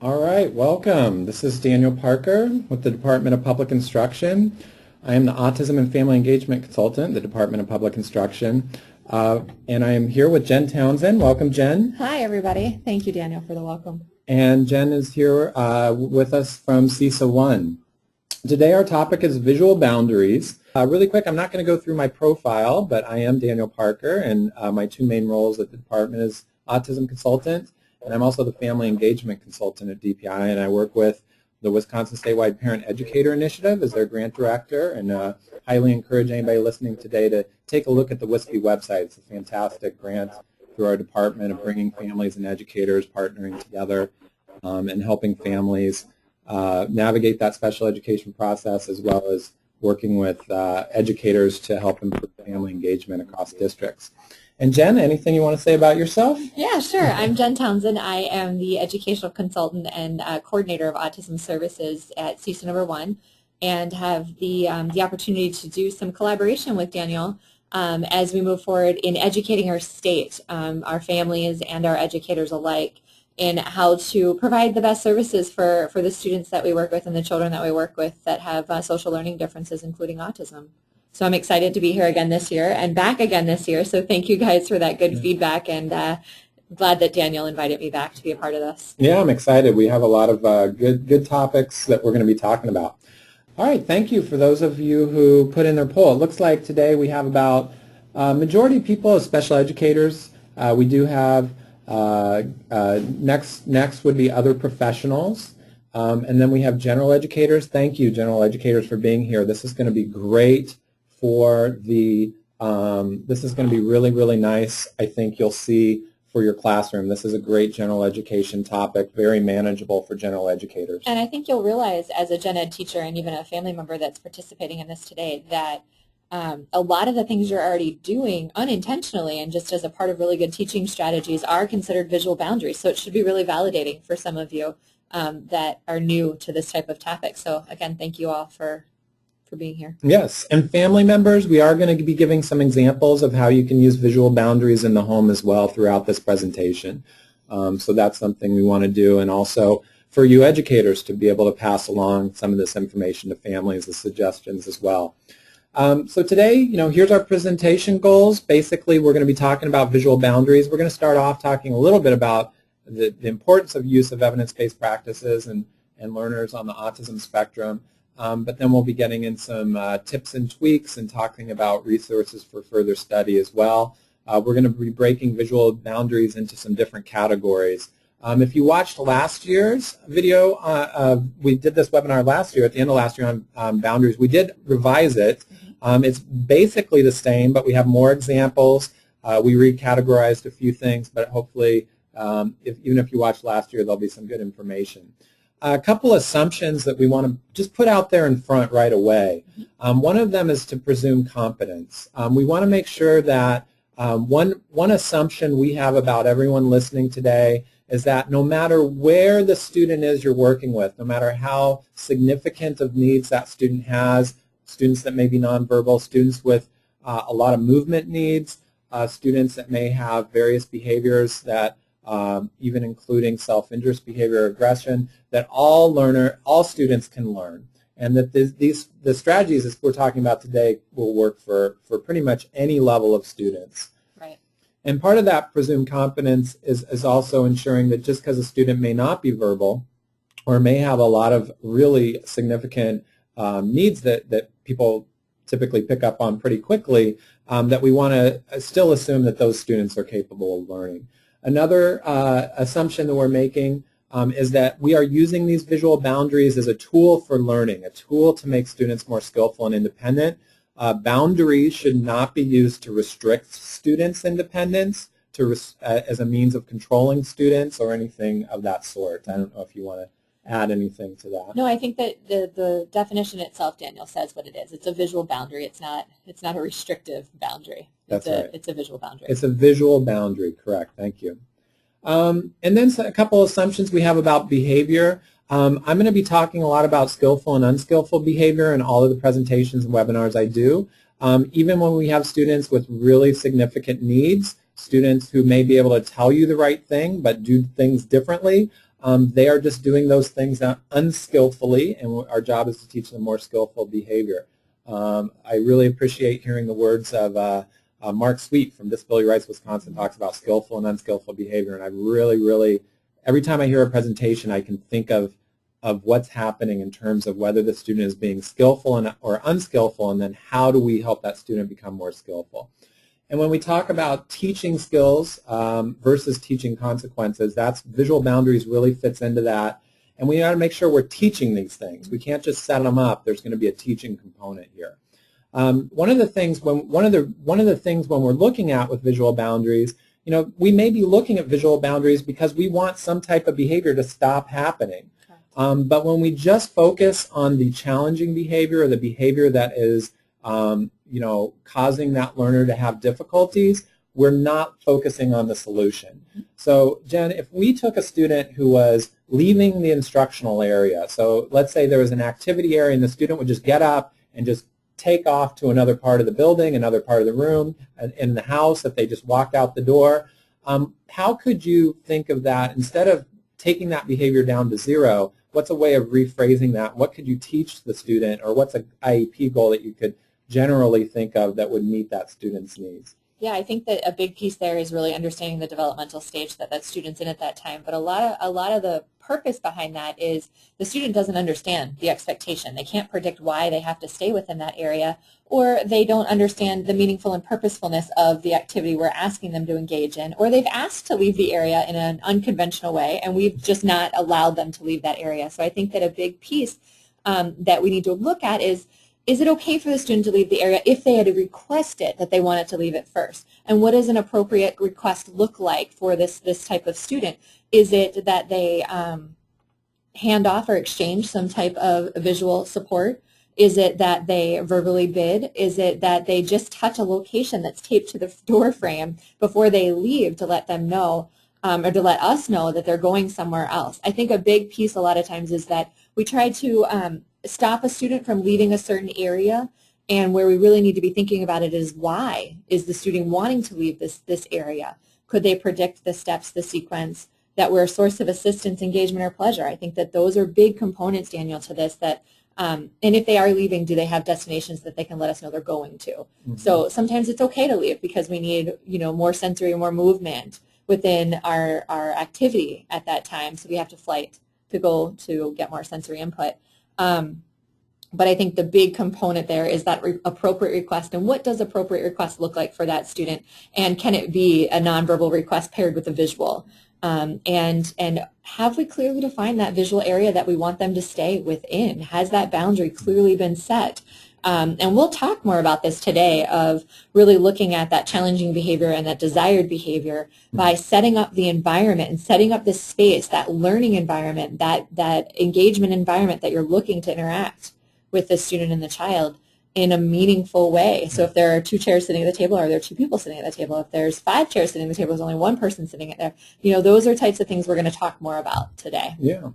All right, welcome. This is Daniel Parker with the Department of Public Instruction. I am the Autism and Family Engagement Consultant, the Department of Public Instruction, and I am here with Jen Townsend. Welcome, Jen. Hi, everybody. Thank you, Daniel, for the welcome. And Jen is here with us from CISA 1. Today our topic is visual boundaries. Really quick, I'm not going to go through my profile, but I am Daniel Parker, and my two main roles at the department is Autism Consultant, and I'm also the Family Engagement Consultant at DPI, and I work with the Wisconsin Statewide Parent Educator Initiative as their grant director, and highly encourage anybody listening today to take a look at the WISPE website. It's a fantastic grant through our department of bringing families and educators partnering together and helping families navigate that special education process, as well as working with educators to help improve family engagement across districts. And Jen, anything you want to say about yourself? Yeah, sure. I'm Jen Townsend. I am the educational consultant and coordinator of autism services at CISA number 1, and have the opportunity to do some collaboration with Daniel as we move forward in educating our state, our families and our educators alike, in how to provide the best services for the students that we work with and the children that we work with that have social learning differences, including autism. So I'm excited to be here again this year and back again this year. So thank you guys for that good feedback, and glad that Daniel invited me back to be a part of this. Yeah, I'm excited. We have a lot of good topics that we're going to be talking about. All right, thank you for those of you who put in their poll. It looks like today we have about majority of people as special educators. We do have next would be other professionals. And then we have general educators. Thank you, general educators, for being here. This is going to be great for the, this is going to be really, really nice, I think you'll see, for your classroom. This is a great general education topic, very manageable for general educators. And I think you'll realize as a gen ed teacher and even a family member that's participating in this today that a lot of the things you're already doing unintentionally and just as a part of really good teaching strategies are considered visual boundaries. So it should be really validating for some of you that are new to this type of topic. So again, thank you all for being here. Yes, and family members, we are going to be giving some examples of how you can use visual boundaries in the home as well throughout this presentation. So that's something we want to do, and also for you educators to be able to pass along some of this information to families and suggestions as well. So today, here's our presentation goals. Basically, we're going to be talking about visual boundaries. We're going to start off talking a little bit about the importance of use of evidence-based practices and learners on the autism spectrum. But then we'll be getting in some tips and tweaks and talking about resources for further study as well. We're going to be breaking visual boundaries into some different categories. If you watched last year's video, we did this webinar last year, at the end of last year on boundaries. We did revise it. It's basically the same, but we have more examples. We recategorized a few things, but hopefully, even if you watched last year, there'll be some good information. A couple assumptions that we want to just put out there in front right away. One of them is to presume competence. We want to make sure that one assumption we have about everyone listening today is that no matter where the student is you're working with, no matter how significant of needs that student has, students that may be nonverbal, students with a lot of movement needs, students that may have various behaviors that even including self-interest behavior or aggression, that all students can learn, and that the strategies that we're talking about today will work for pretty much any level of students. Right. And part of that presumed competence is also ensuring that just because a student may not be verbal or may have a lot of really significant needs that people typically pick up on pretty quickly, that we want to still assume that those students are capable of learning. Another assumption that we're making is that we are using these visual boundaries as a tool for learning, a tool to make students more skillful and independent. Boundaries should not be used to restrict students' independence, as a means of controlling students or anything of that sort. I don't know if you want to add anything to that. No, I think that the definition itself, Daniel, says what it is. It's a visual boundary. It's not a restrictive boundary. That's right. It's a visual boundary. It's a visual boundary, correct. Thank you. And then a couple assumptions we have about behavior. I'm going to be talking a lot about skillful and unskillful behavior in all of the presentations and webinars I do. Even when we have students with really significant needs, students who may be able to tell you the right thing but do things differently, they are just doing those things unskillfully, and our job is to teach them more skillful behavior. I really appreciate hearing the words of Mark Sweet from Disability Rights Wisconsin talks about skillful and unskillful behavior, and I really, every time I hear a presentation, I can think of what's happening in terms of whether the student is being skillful or unskillful, and then how do we help that student become more skillful. And when we talk about teaching skills versus teaching consequences, that's visual boundaries really fits into that. And we got to make sure we're teaching these things. We can't just set them up. There's going to be a teaching component here. One of the things when we're looking at with visual boundaries, we may be looking at visual boundaries because we want some type of behavior to stop happening. But when we just focus on the challenging behavior or the behavior that is causing that learner to have difficulties, we're not focusing on the solution. So, Jen, if we took a student who was leaving the instructional area, so let's say there was an activity area and the student would just get up and just take off to another part of the building, another part of the room, in the house, if they just walked out the door, how could you think of that? Instead of taking that behavior down to zero, what's a way of rephrasing that? What could you teach the student, or what's an IEP goal that you could generally think of that would meet that student's needs? Yeah, I think that a big piece there is really understanding the developmental stage that student's in at that time. But a lot of the purpose behind that is the student doesn't understand the expectation. They can't predict why they have to stay within that area, or they don't understand the meaningful and purposefulness of the activity we're asking them to engage in, or they've asked to leave the area in an unconventional way, and we've just not allowed them to leave that area. So I think that a big piece that we need to look at is it okay for the student to leave the area if they had requested that they wanted to leave it first? And what does an appropriate request look like for this type of student? Is it that they hand off or exchange some type of visual support? Is it that they verbally bid? Is it that they just touch a location that's taped to the door frame before they leave to let them know, or to let us know that they're going somewhere else? I think a big piece a lot of times is that we try to stop a student from leaving a certain area, and where we really need to be thinking about it is, why is the student wanting to leave this area? Could they predict the steps, the sequence, that were a source of assistance, engagement, or pleasure? I think that those are big components, Daniel, to this. That and if they are leaving, do they have destinations that they can let us know they're going to? Mm-hmm. So sometimes it's okay to leave because we need more sensory, more movement within our activity at that time. So we have to flight to go to get more sensory input. But I think the big component there is that appropriate request, and what does appropriate request look like for that student, and can it be a nonverbal request paired with a visual? And have we clearly defined that visual area that we want them to stay within? Has that boundary clearly been set? And we'll talk more about this today, of really looking at that challenging behavior and that desired behavior by setting up the environment and setting up this space, that learning environment, that engagement environment that you're looking to interact with the student and the child in a meaningful way. So if there are 2 chairs sitting at the table, or there are 2 people sitting at the table, if there's 5 chairs sitting at the table, there's only 1 person sitting at there, those are types of things we're going to talk more about today. Yeah.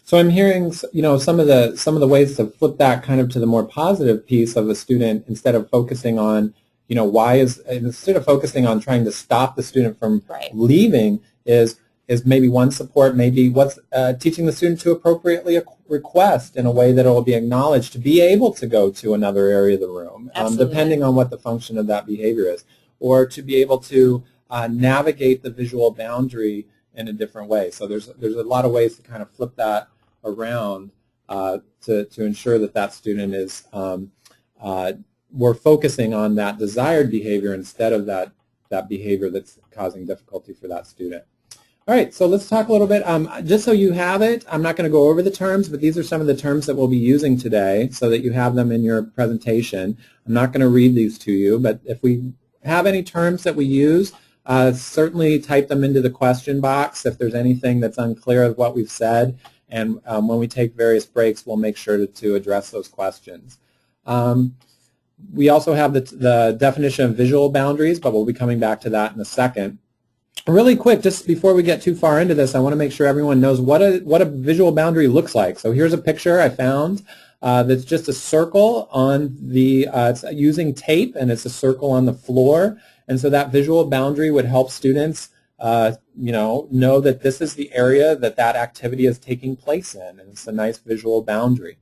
So I'm hearing, some of the ways to flip that kind of to the more positive piece of a student, instead of focusing on, instead of focusing on trying to stop the student from leaving, is maybe one support, maybe what's teaching the student to appropriately request in a way that it will be acknowledged to be able to go to another area of the room, depending on what the function of that behavior is, or to be able to navigate the visual boundary in a different way. So there's a lot of ways to kind of flip that around to ensure that student is, we're focusing on that desired behavior instead of that behavior that's causing difficulty for that student. All right, so let's talk a little bit, just so you have it, I'm not going to go over the terms, but these are some of the terms that we'll be using today so that you have them in your presentation. I'm not going to read these to you, but if we have any terms that we use, certainly type them into the question box if there's anything that's unclear of what we've said, and when we take various breaks, we'll make sure to address those questions. We also have the definition of visual boundaries, but we'll be coming back to that in a second. Really quick, just before we get too far into this, I want to make sure everyone knows what a visual boundary looks like. So here's a picture I found that's just a circle on the, it's using tape, and it's a circle on the floor. And so that visual boundary would help students know that this is the area that that activity is taking place in, and it's a nice visual boundary.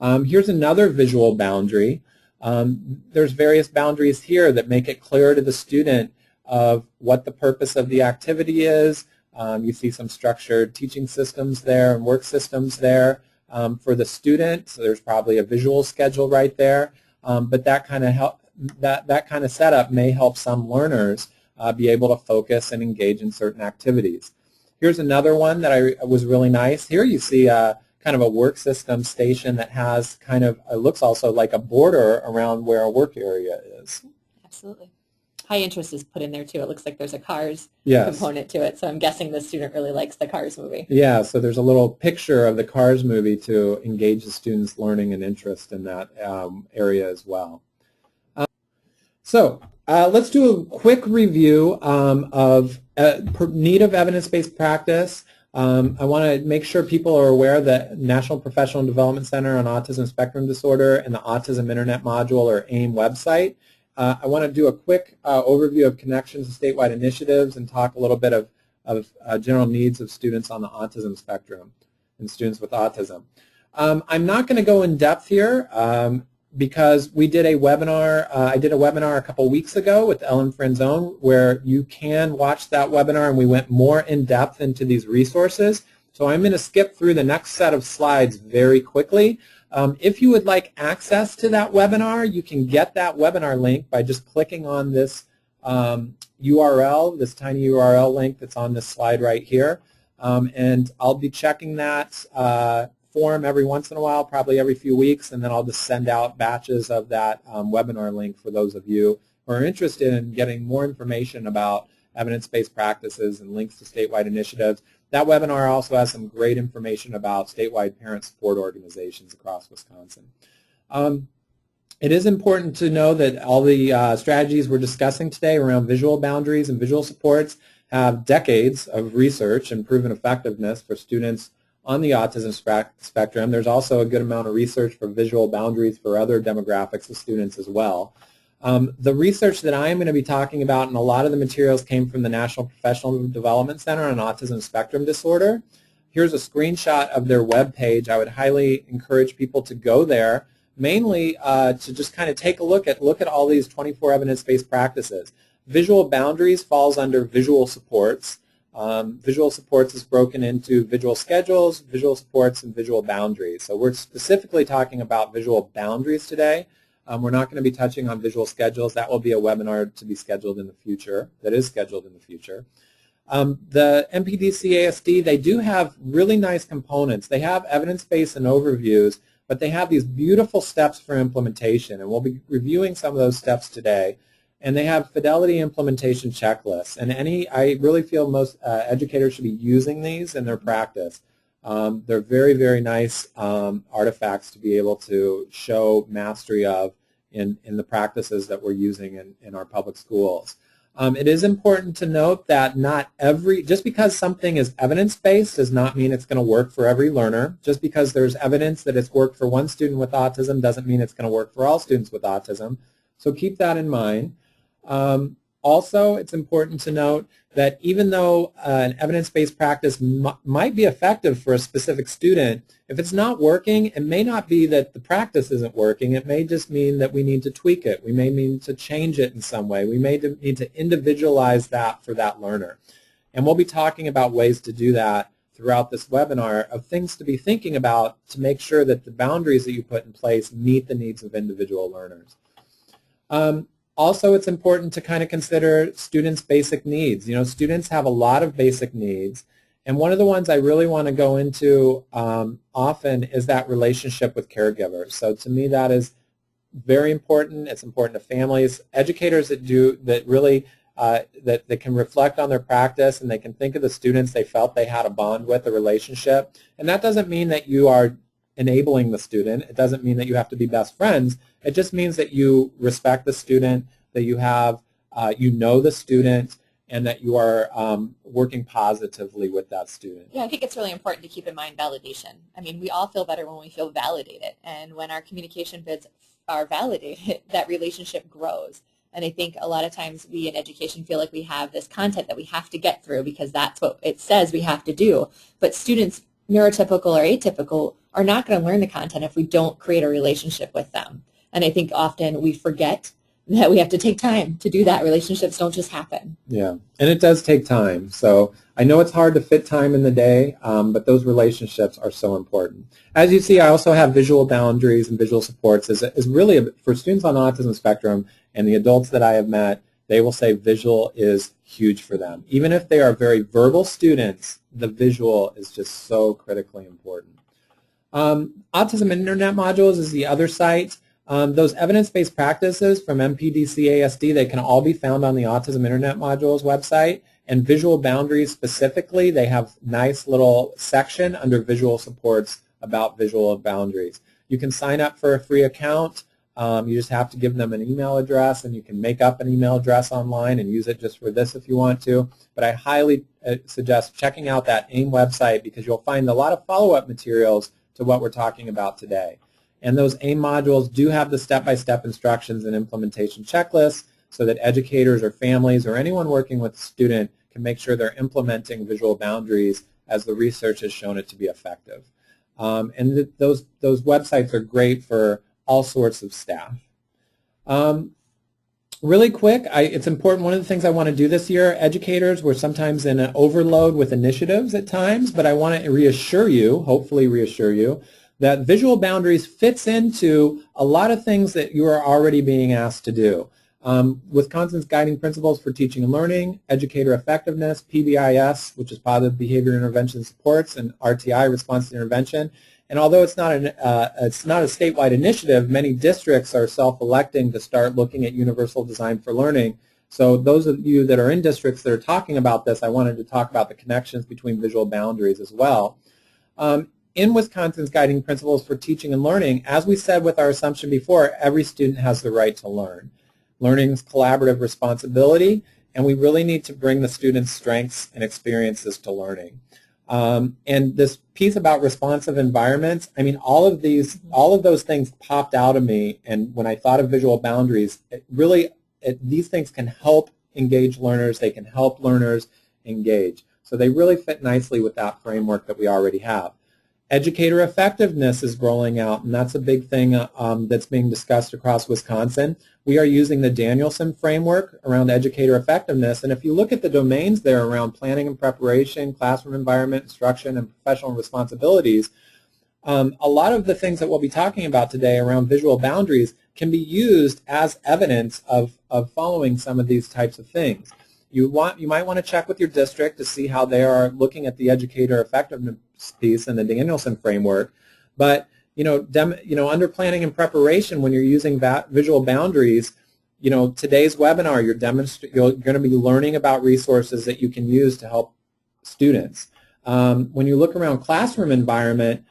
Here's another visual boundary. There's various boundaries here that make it clear to the student of what the purpose of the activity is. You see some structured teaching systems there and work systems there for the student. So there's probably a visual schedule right there. But that kind of setup may help some learners be able to focus and engage in certain activities. Here's another one that was really nice. Here you see kind of a work system station that has kind of, it looks also like a border around where a work area is. Absolutely. High interest is put in there too. It looks like there's a Cars Yes. component to it, so I'm guessing the student really likes the Cars movie. Yeah, so there's a little picture of the Cars movie to engage the students' learning and interest in that area as well. So let's do a quick review of need of evidence-based practice. I want to make sure people are aware that National Professional Development Center on Autism Spectrum Disorder and the Autism Internet Module or AIM website. I want to do a quick overview of connections to statewide initiatives and talk a little bit of general needs of students on the autism spectrum and students with autism. I'm not going to go in depth here because we did a webinar, I did a webinar a couple weeks ago with Ellen Franzone where you can watch that webinar and we went more in depth into these resources. So I'm going to skip through the next set of slides very quickly. If you would like access to that webinar, you can get that webinar link by just clicking on this URL, this tiny URL link that's on this slide right here. And I'll be checking that form every once in a while, probably every few weeks, and then I'll just send out batches of that webinar link for those of you who are interested in getting more information about evidence-based practices and links to statewide initiatives. That webinar also has some great information about statewide parent support organizations across Wisconsin. It is important to know that all the strategies we're discussing today around visual boundaries and visual supports have decades of research and proven effectiveness for students on the autism spectrum. There's also a good amount of research for visual boundaries for other demographics of students as well. The research that I am going to be talking about, and a lot of the materials came from the National Professional Development Center on Autism Spectrum Disorder. Here's a screenshot of their web page. I would highly encourage people to go there, mainly to just kind of take a look at all these 24 evidence-based practices. Visual boundaries falls under visual supports. Visual supports is broken into visual schedules, visual supports, and visual boundaries. So we're specifically talking about visual boundaries today. We're not going to be touching on visual schedules. That will be a webinar to be scheduled in the future, that is scheduled in the future. The MPDC-ASD, they do have really nice components. They have evidence-based and overviews, but they have these beautiful steps for implementation, and we'll be reviewing some of those steps today. And they have fidelity implementation checklists, and I really feel most educators should be using these in their practice. They're very, very nice artifacts to be able to show mastery of in the practices that we're using in our public schools. It is important to note that just because something is evidence-based does not mean it's going to work for every learner. Just because there's evidence that it's worked for one student with autism doesn't mean it's going to work for all students with autism. So keep that in mind. Also, it's important to note that even though an evidence-based practice might be effective for a specific student, if it's not working, it may not be that the practice isn't working. It may just mean that we need to tweak it. We may need to change it in some way. We may need to individualize that for that learner. And we'll be talking about ways to do that throughout this webinar of things to be thinking about to make sure that the boundaries that you put in place meet the needs of individual learners. Also, it's important to kind of consider students' basic needs. You know, students have a lot of basic needs, and one of the ones I really want to go into often is that relationship with caregivers. So to me, that is very important. It's important to families, educators that really that can reflect on their practice and they can think of the students they felt they had a bond with, a relationship. And that doesn't mean that you are enabling the student. It doesn't mean that you have to be best friends. It just means that you respect the student, that you have, you know the student, and that you are working positively with that student. Yeah, I think it's really important to keep in mind validation. I mean, we all feel better when we feel validated, and when our communication bids are validated, that relationship grows. And I think a lot of times we in education feel like we have this content that we have to get through because that's what it says we have to do. But students, neurotypical or atypical, are not going to learn the content if we don't create a relationship with them. And I think often we forget that we have to take time to do that. Relationships don't just happen. Yeah, and it does take time. So I know it's hard to fit time in the day, but those relationships are so important. As you see, I also have visual boundaries and visual supports is really, for students on the autism spectrum and the adults that I have met, they will say visual is huge for them. Even if they are very verbal students, the visual is just so critically important. Autism Internet Modules is the other site. Those evidence-based practices from MPDC-ASD, they can all be found on the Autism Internet Modules website. And visual boundaries specifically, they have nice little section under visual supports about visual boundaries. You can sign up for a free account. You just have to give them an email address, and you can make up an email address online and use it just for this if you want to. But I highly suggest checking out that AIM website because you'll find a lot of follow-up materials to what we're talking about today. And those AIM modules do have the step-by-step instructions and implementation checklists so that educators or families or anyone working with a student can make sure they're implementing visual boundaries as the research has shown it to be effective. Those websites are great for all sorts of staff. Really quick, it's important, one of the things I want to do this year, educators, we're sometimes in an overload with initiatives at times, but I want to reassure you, hopefully reassure you, that visual boundaries fits into a lot of things that you are already being asked to do. Wisconsin's Guiding Principles for Teaching and Learning, Educator Effectiveness, PBIS, which is Positive Behavior Intervention Supports, and RTI, Response to Intervention. And although it's not a statewide initiative, many districts are self-electing to start looking at universal design for learning. So those of you that are in districts that are talking about this, I wanted to talk about the connections between visual boundaries as well. In Wisconsin's Guiding Principles for Teaching and Learning, as we said with our assumption before, every student has the right to learn. Learning is collaborative responsibility, and we really need to bring the students' strengths and experiences to learning. And this piece about responsive environments, I mean, all of those things popped out of me, and when I thought of visual boundaries, these things can help engage learners, they can help learners engage. So they really fit nicely with that framework that we already have. Educator effectiveness is rolling out, and that's a big thing that's being discussed across Wisconsin. We are using the Danielson framework around educator effectiveness, and if you look at the domains there around planning and preparation, classroom environment, instruction, and professional responsibilities, a lot of the things that we'll be talking about today around visual boundaries can be used as evidence of following some of these types of things. You might want to check with your district to see how they are looking at the educator effectiveness piece in the Danielson framework. But under planning and preparation, when you're using visual boundaries, today's webinar, you're going to be learning about resources that you can use to help students. When you look around classroom environment,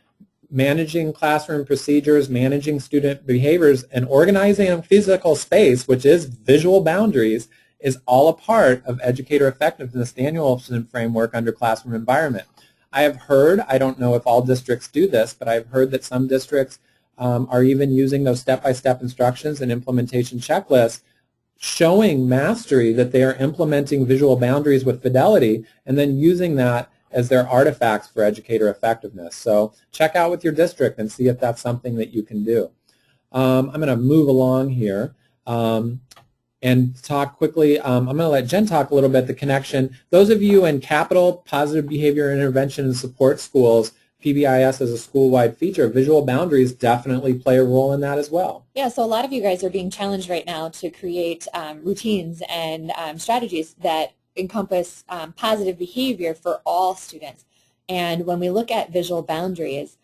managing classroom procedures, managing student behaviors, and organizing a physical space, which is visual boundaries, is all a part of educator effectiveness, Danielson framework under classroom environment. I have heard, I don't know if all districts do this, but I've heard that some districts are even using those step-by-step instructions and implementation checklists showing mastery that they are implementing visual boundaries with fidelity and then using that as their artifacts for educator effectiveness. So check out with your district and see if that's something that you can do. I'm going to move along here. And talk quickly. I'm going to let Jen talk a little bit, the connection. Those of you in Capital, Positive Behavior Intervention and Support Schools, PBIS as a school-wide feature, visual boundaries definitely play a role in that as well. Yeah, so a lot of you guys are being challenged right now to create routines and strategies that encompass positive behavior for all students. And when we look at visual boundaries,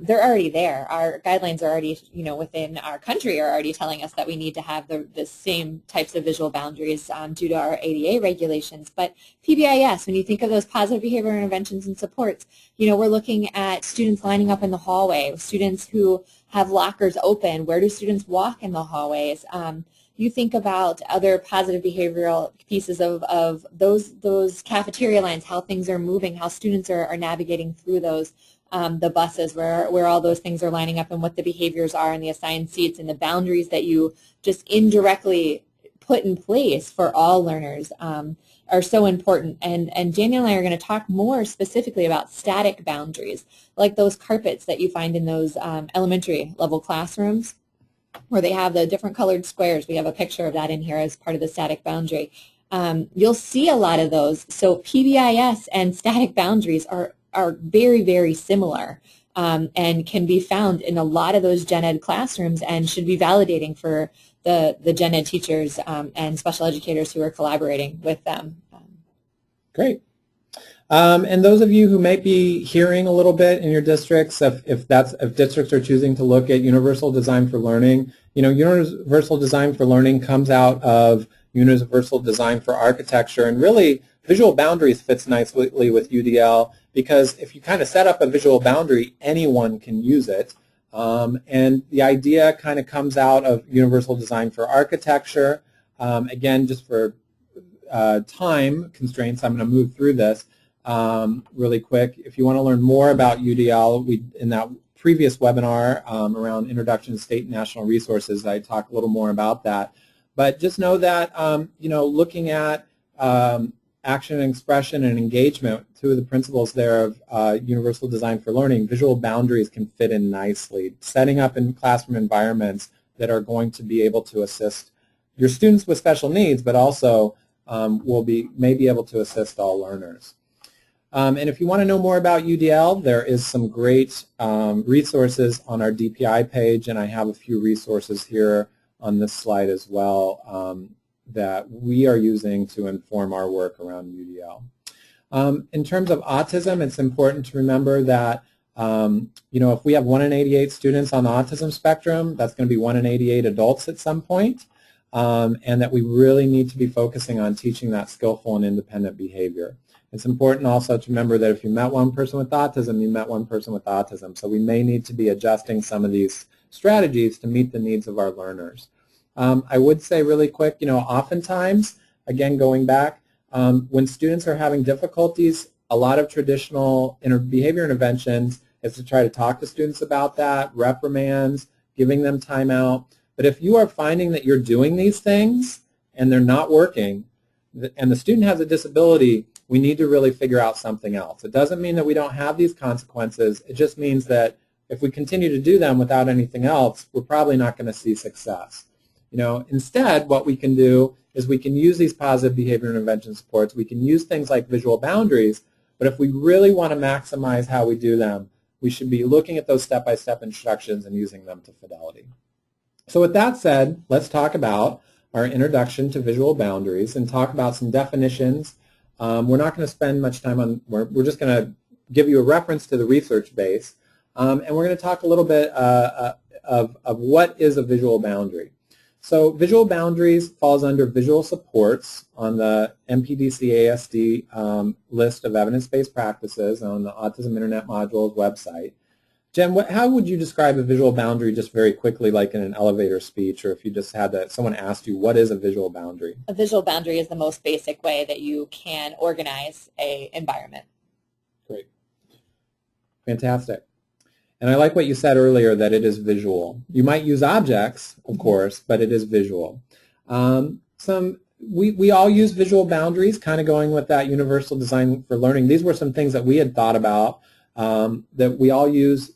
they're already there. Our guidelines are already, within our country are already telling us that we need to have the same types of visual boundaries due to our ADA regulations. But PBIS, when you think of those positive behavior interventions and supports, we're looking at students lining up in the hallway, students who have lockers open. Where do students walk in the hallways? You think about other positive behavioral pieces of those cafeteria lines, how things are moving, how students are navigating through those. The buses, where all those things are lining up and what the behaviors are and the assigned seats and the boundaries that you just indirectly put in place for all learners are so important. And Danielle and I are going to talk more specifically about static boundaries, like those carpets that you find in those elementary level classrooms where they have the different colored squares. We have a picture of that in here as part of the static boundary. You'll see a lot of those. So PBIS and static boundaries are very, very similar and can be found in a lot of those gen ed classrooms and should be validating for the gen ed teachers and special educators who are collaborating with them. Great. And those of you who might be hearing a little bit in your districts, if districts are choosing to look at universal design for learning, universal design for learning comes out of universal design for architecture, and really visual boundaries fits nicely with UDL, because if you kind of set up a visual boundary, anyone can use it. And the idea kind of comes out of universal design for architecture. Again, just for time constraints, I'm going to move through this really quick. If you want to learn more about UDL, in that previous webinar around Introduction to State and National Resources, I talk a little more about that. But just know that, looking at action and expression and engagement, two of the principles there of universal design for learning, visual boundaries can fit in nicely, setting up in classroom environments that are going to be able to assist your students with special needs, but also may be able to assist all learners. And if you want to know more about UDL, there is some great resources on our DPI page, and I have a few resources here on this slide as well that we are using to inform our work around UDL. In terms of autism, it's important to remember that if we have 1 in 88 students on the autism spectrum, that's going to be 1 in 88 adults at some point, and that we really need to be focusing on teaching that skillful and independent behavior. It's important also to remember that if you met one person with autism, you met one person with autism. So we may need to be adjusting some of these strategies to meet the needs of our learners. I would say really quick, oftentimes, again going back, when students are having difficulties, a lot of traditional behavior interventions is to try to talk to students about that, reprimands, giving them time out. But if you are finding that you're doing these things and they're not working, and the student has a disability, we need to really figure out something else. It doesn't mean that we don't have these consequences. It just means that if we continue to do them without anything else, we're probably not going to see success. Instead, what we can do is we can use these positive behavior intervention supports. We can use things like visual boundaries, but if we really want to maximize how we do them, we should be looking at those step-by-step instructions and using them to fidelity. So with that said, let's talk about our introduction to visual boundaries and talk about some definitions. We're not going to spend much time on, we're just going to give you a reference to the research base, and we're going to talk a little bit of what is a visual boundary. So visual boundaries falls under visual supports on the MPDC-ASD list of evidence-based practices on the Autism Internet Modules website. Jen, how would you describe a visual boundary just very quickly, like in an elevator speech, or if you just had someone asked you, what is a visual boundary? A visual boundary is the most basic way that you can organize an environment. Great. Fantastic. And I like what you said earlier, that it is visual. You might use objects, of course, but it is visual. We all use visual boundaries, kind of going with that universal design for learning. These were some things that we had thought about, that we all use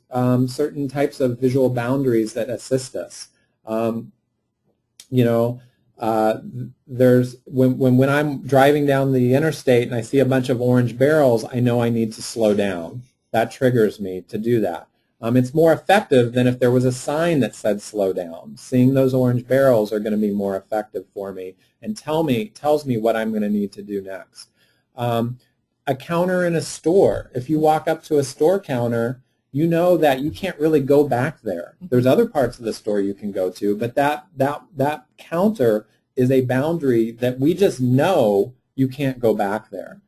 certain types of visual boundaries that assist us. There's when I'm driving down the interstate and I see a bunch of orange barrels, I know I need to slow down. That triggers me to do that. It's more effective than if there was a sign that said slow down. Seeing those orange barrels are going to be more effective for me and tells me what I'm going to need to do next. A counter in a store. If you walk up to a store counter, you know that you can't really go back there. There's other parts of the store you can go to, but that counter is a boundary that we just know you can't go back there.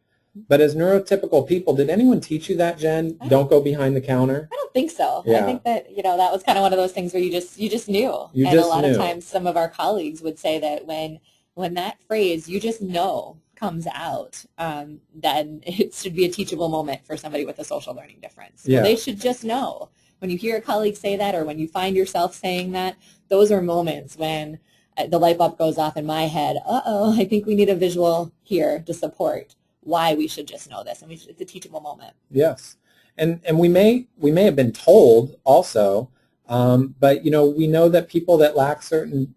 But as neurotypical people, did anyone teach you that, Jen? Don't go behind the counter? I don't think so. Yeah. I think that, that was kind of one of those things where you just knew. And a lot of times some of our colleagues would say that when that phrase, you just know, comes out, then it should be a teachable moment for somebody with a social learning difference. Yeah. Well, they should just know. When you hear a colleague say that or when you find yourself saying that, those are moments when the light bulb goes off in my head, uh-oh, I think we need a visual here to support why we should just know this. And it's a teachable moment. Yes. And we may have been told also, but we know that people that lack certain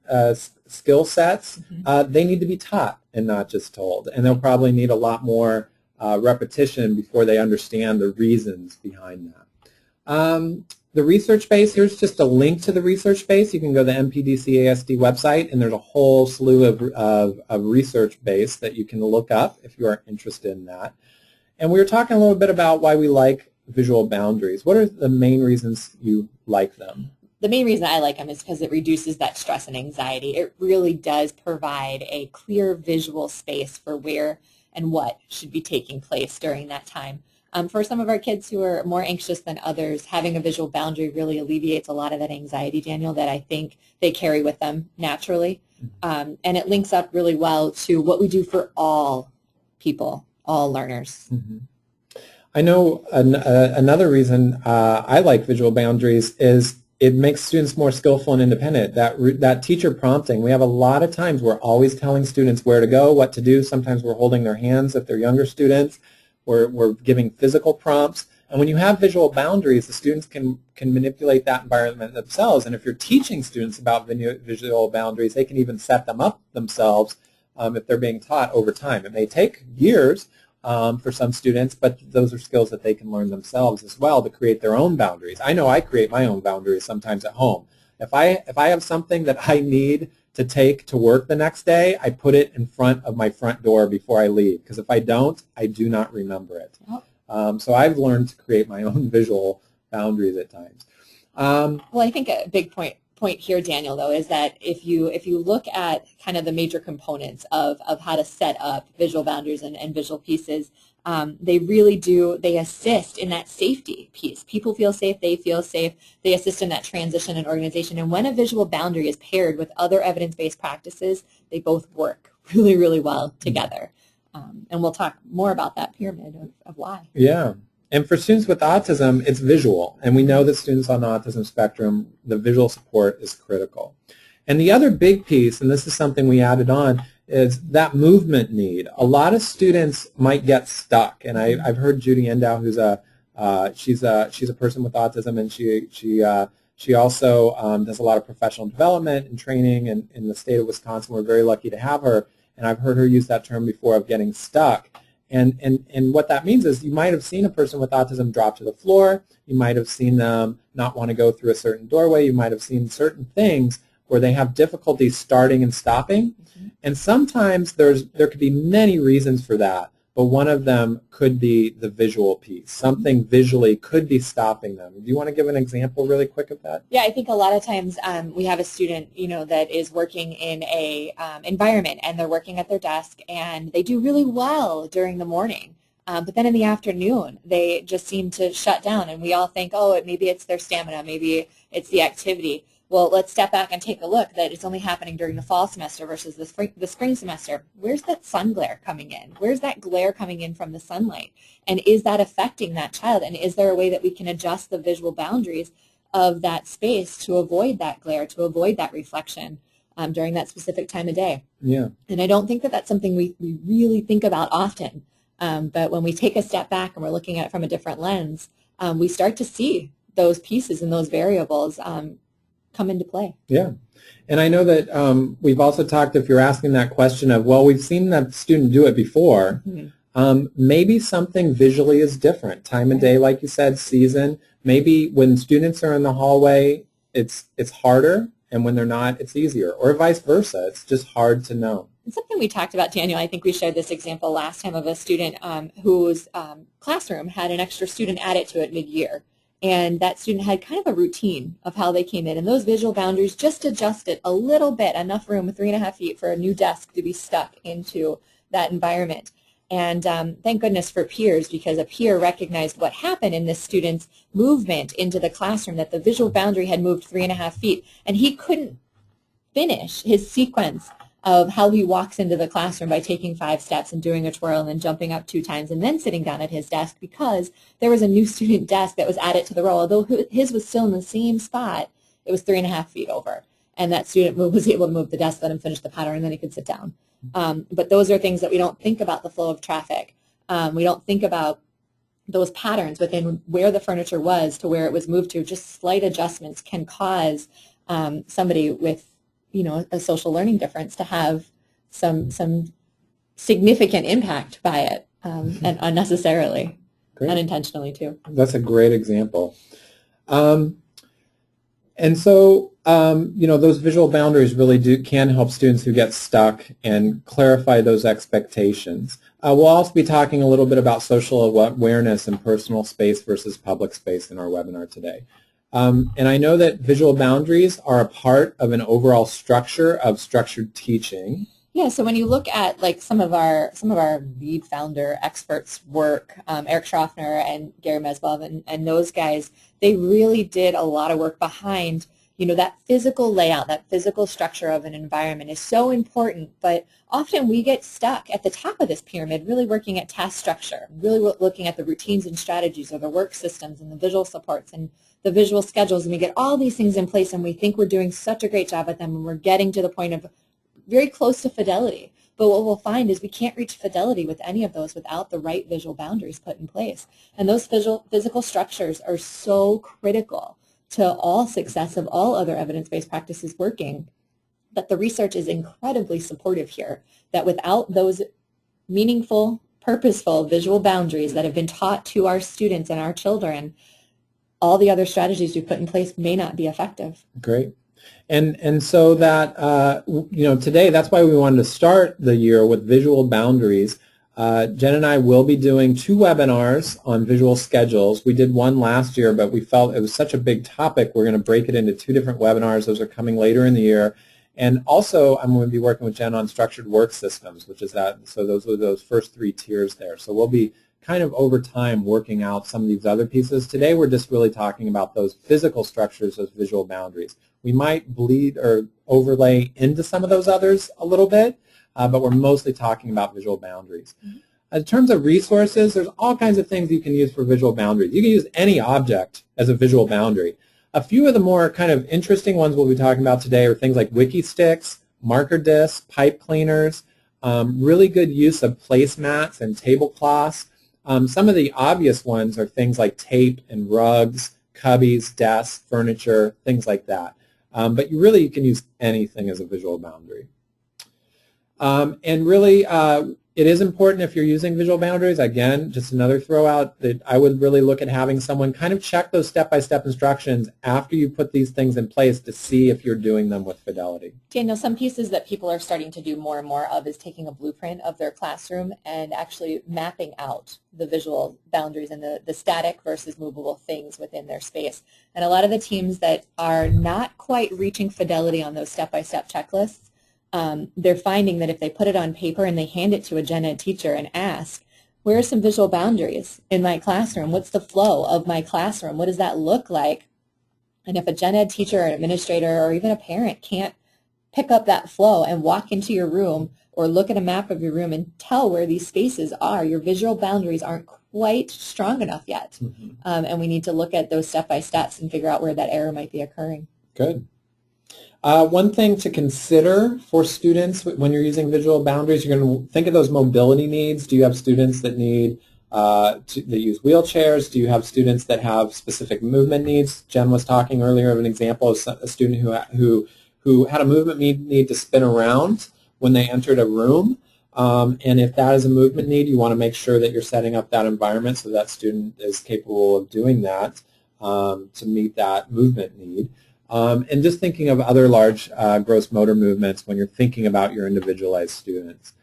skill sets, they need to be taught and not just told. And they'll probably need a lot more repetition before they understand the reasons behind that. The research base, here's just a link to the research base. You can go to the MPDC-ASD website, and there's a whole slew of research base that you can look up if you are interested in that. And we were talking a little bit about why we like visual boundaries. What are the main reasons you like them? The main reason I like them is because it reduces that stress and anxiety. It really does provide a clear visual space for where and what should be taking place during that time. For some of our kids who are more anxious than others, having a visual boundary really alleviates a lot of that anxiety, Daniel, that I think they carry with them naturally. And it links up really well to what we do for all people, all learners. I know another reason I like visual boundaries is it makes students more skillful and independent. That teacher prompting, we have a lot of times we're always telling students where to go, what to do. Sometimes we're holding their hands if they're younger students. We're giving physical prompts. And when you have visual boundaries, the students can manipulate that environment themselves. And if you're teaching students about visual boundaries, they can even set them up themselves if they're being taught over time. It may take years for some students, but those are skills that they can learn themselves as well to create their own boundaries. I know I create my own boundaries sometimes at home. If I have something that I need to take to work the next day, I put it in front of my front door before I leave, because if I don't, I do not remember it. So I've learned to create my own visual boundaries at times. Well, I think a big point here, Daniel, though, is that if you look at kind of the major components of how to set up visual boundaries and visual pieces, they really do, they assist in that safety piece. People feel safe, they feel safe, they assist in that transition and organization. And when a visual boundary is paired with other evidence-based practices, they both work really, really well together. And we'll talk more about that pyramid of why. Yeah. And for students with autism, it's visual. And we know that students on the autism spectrum, the visual support is critical. And the other big piece, and this is something we added on, is that movement need. A lot of students might get stuck. And I've heard Judy Endow, who's she's a person with autism, and she also does a lot of professional development and training in the state of Wisconsin. We're very lucky to have her. And I've heard her use that term before of getting stuck. And what that means is you might have seen a person with autism drop to the floor. You might have seen them not want to go through a certain doorway. You might have seen certain things where they have difficulty starting and stopping. And sometimes there could be many reasons for that, but one of them could be the visual piece. Something visually could be stopping them. Do you want to give an example really quick of that? Yeah, I think a lot of times we have a student, that is working in a environment, and they're working at their desk, and they do really well during the morning. But then in the afternoon, they just seem to shut down, and we all think, oh, maybe it's their stamina, maybe it's the activity. Well, let's step back and take a look that it's only happening during the fall semester versus the spring semester. Where's that sun glare coming in? Where's that glare coming in from the sunlight? And is that affecting that child? And is there a way that we can adjust the visual boundaries of that space to avoid that glare, to avoid that reflection during that specific time of day? Yeah. And I don't think that that's something we really think about often. But when we take a step back and we're looking at it from a different lens, we start to see those pieces and those variables come into play. Yeah. And I know that we've also talked, if you're asking that question of, well, we've seen that student do it before, maybe something visually is different. Time of day, like you said, season. Maybe when students are in the hallway, it's harder, and when they're not, it's easier. Or vice versa. It's just hard to know. And something we talked about, Daniel, I think we shared this example last time of a student whose classroom had an extra student added to it mid-year. And that student had kind of a routine of how they came in. And those visual boundaries just adjusted a little bit, enough room, 3.5 feet, for a new desk to be stuck into that environment. And thank goodness for peers, because a peer recognized what happened in this student's movement into the classroom, that the visual boundary had moved 3.5 feet. And he couldn't finish his sequence of how he walks into the classroom by taking 5 steps and doing a twirl and then jumping up 2 times and then sitting down at his desk, because there was a new student desk that was added to the row. Although his was still in the same spot, it was 3.5 feet over. and that student was able to move the desk, let him finish the pattern, and then he could sit down. But those are things that we don't think about, the flow of traffic. We don't think about those patterns within where the furniture was to where it was moved to. Just slight adjustments can cause somebody with, a social learning difference to have some significant impact by it, and unnecessarily, Great. unintentionally too. That's a great example. And so, those visual boundaries really can help students who get stuck and clarify those expectations. We'll also be talking a little bit about social awareness and personal space versus public space in our webinar today. And I know that visual boundaries are a part of an overall structure of structured teaching. Yeah, so when you look at like some of our lead founder experts' work, Eric Schroffner and Gary Mesbov and those guys, they really did a lot of work behind, that physical layout, that physical structure of an environment is so important, but often we get stuck at the top of this pyramid really working at task structure, really looking at the routines and strategies or the work systems and the visual supports and the visual schedules, and we get all these things in place and we think we're doing such a great job at them and we're getting to the point of very close to fidelity. But what we'll find is we can't reach fidelity with any of those without the right visual boundaries put in place. And those physical structures are so critical to all success of all other evidence-based practices working, that the research is incredibly supportive here, that without those meaningful, purposeful visual boundaries that have been taught to our students and our children, all the other strategies we put in place may not be effective. Great. And so that, today, that's why we wanted to start the year with visual boundaries. Jen and I will be doing 2 webinars on visual schedules. We did one last year, but we felt it was such a big topic, we're going to break it into 2 different webinars. Those are coming later in the year. And also, I'm going to be working with Jen on structured work systems, which is that, so those are those first 3 tiers there. So we'll be kind of over time working out some of these other pieces. Today, we're just really talking about those physical structures, those visual boundaries. We might bleed or overlay into some of those others a little bit, but we're mostly talking about visual boundaries. Mm-hmm. In terms of resources, there's all kinds of things you can use for visual boundaries. You can use any object as a visual boundary. A few of the more kind of interesting ones we'll be talking about today are things like wiki sticks, marker discs, pipe cleaners, really good use of placemats and tablecloths. Some of the obvious ones are things like tape and rugs, cubbies, desks, furniture, things like that. But you can use anything as a visual boundary. And really, it is important if you're using visual boundaries, again, just another throw out, that I would really look at having someone kind of check those step-by-step instructions after you put these things in place to see if you're doing them with fidelity. Daniel, some pieces that people are starting to do more and more of is taking a blueprint of their classroom and actually mapping out the visual boundaries and the static versus movable things within their space. And a lot of the teams that are not quite reaching fidelity on those step-by-step checklists, they're finding that if they put it on paper and they hand it to a gen ed teacher and ask, where are some visual boundaries in my classroom? What's the flow of my classroom? What does that look like? And if a gen ed teacher or an administrator or even a parent can't pick up that flow and walk into your room or look at a map of your room and tell where these spaces are, your visual boundaries aren't quite strong enough yet. Mm-hmm. And we need to look at those step-by-steps and figure out where that error might be occurring. Good. One thing to consider for students when you're using visual boundaries, you're going to think of those mobility needs. Do you have students that need that use wheelchairs? Do you have students that have specific movement needs? Jen was talking earlier of an example of a student who had a movement need to spin around when they entered a room. And if that is a movement need, you want to make sure that you're setting up that environment so that student is capable of doing that to meet that movement need. And just thinking of other large gross motor movements when you're thinking about your individualized students.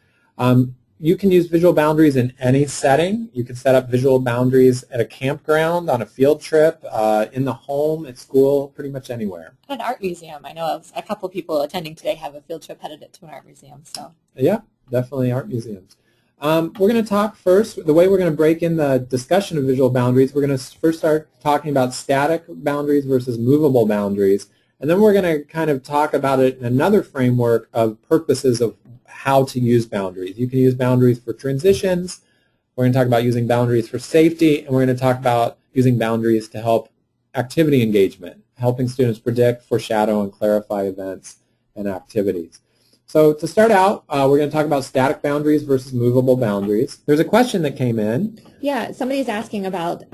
You can use visual boundaries in any setting. You can set up visual boundaries at a campground, on a field trip, in the home, at school, pretty much anywhere. At an art museum. I know a couple of people attending today have a field trip headed to an art museum. So yeah, definitely art museums. We're going to talk first, the way we're going to break in the discussion of visual boundaries, we're going to first start talking about static boundaries versus movable boundaries, and then we're going to kind of talk about it in another framework of purposes of how to use boundaries. You can use boundaries for transitions, we're going to talk about using boundaries for safety, and we're going to talk about using boundaries to help activity engagement, helping students predict, foreshadow, and clarify events and activities. So to start out, we're going to talk about static boundaries versus movable boundaries. There's a question that came in. Yeah, somebody's asking about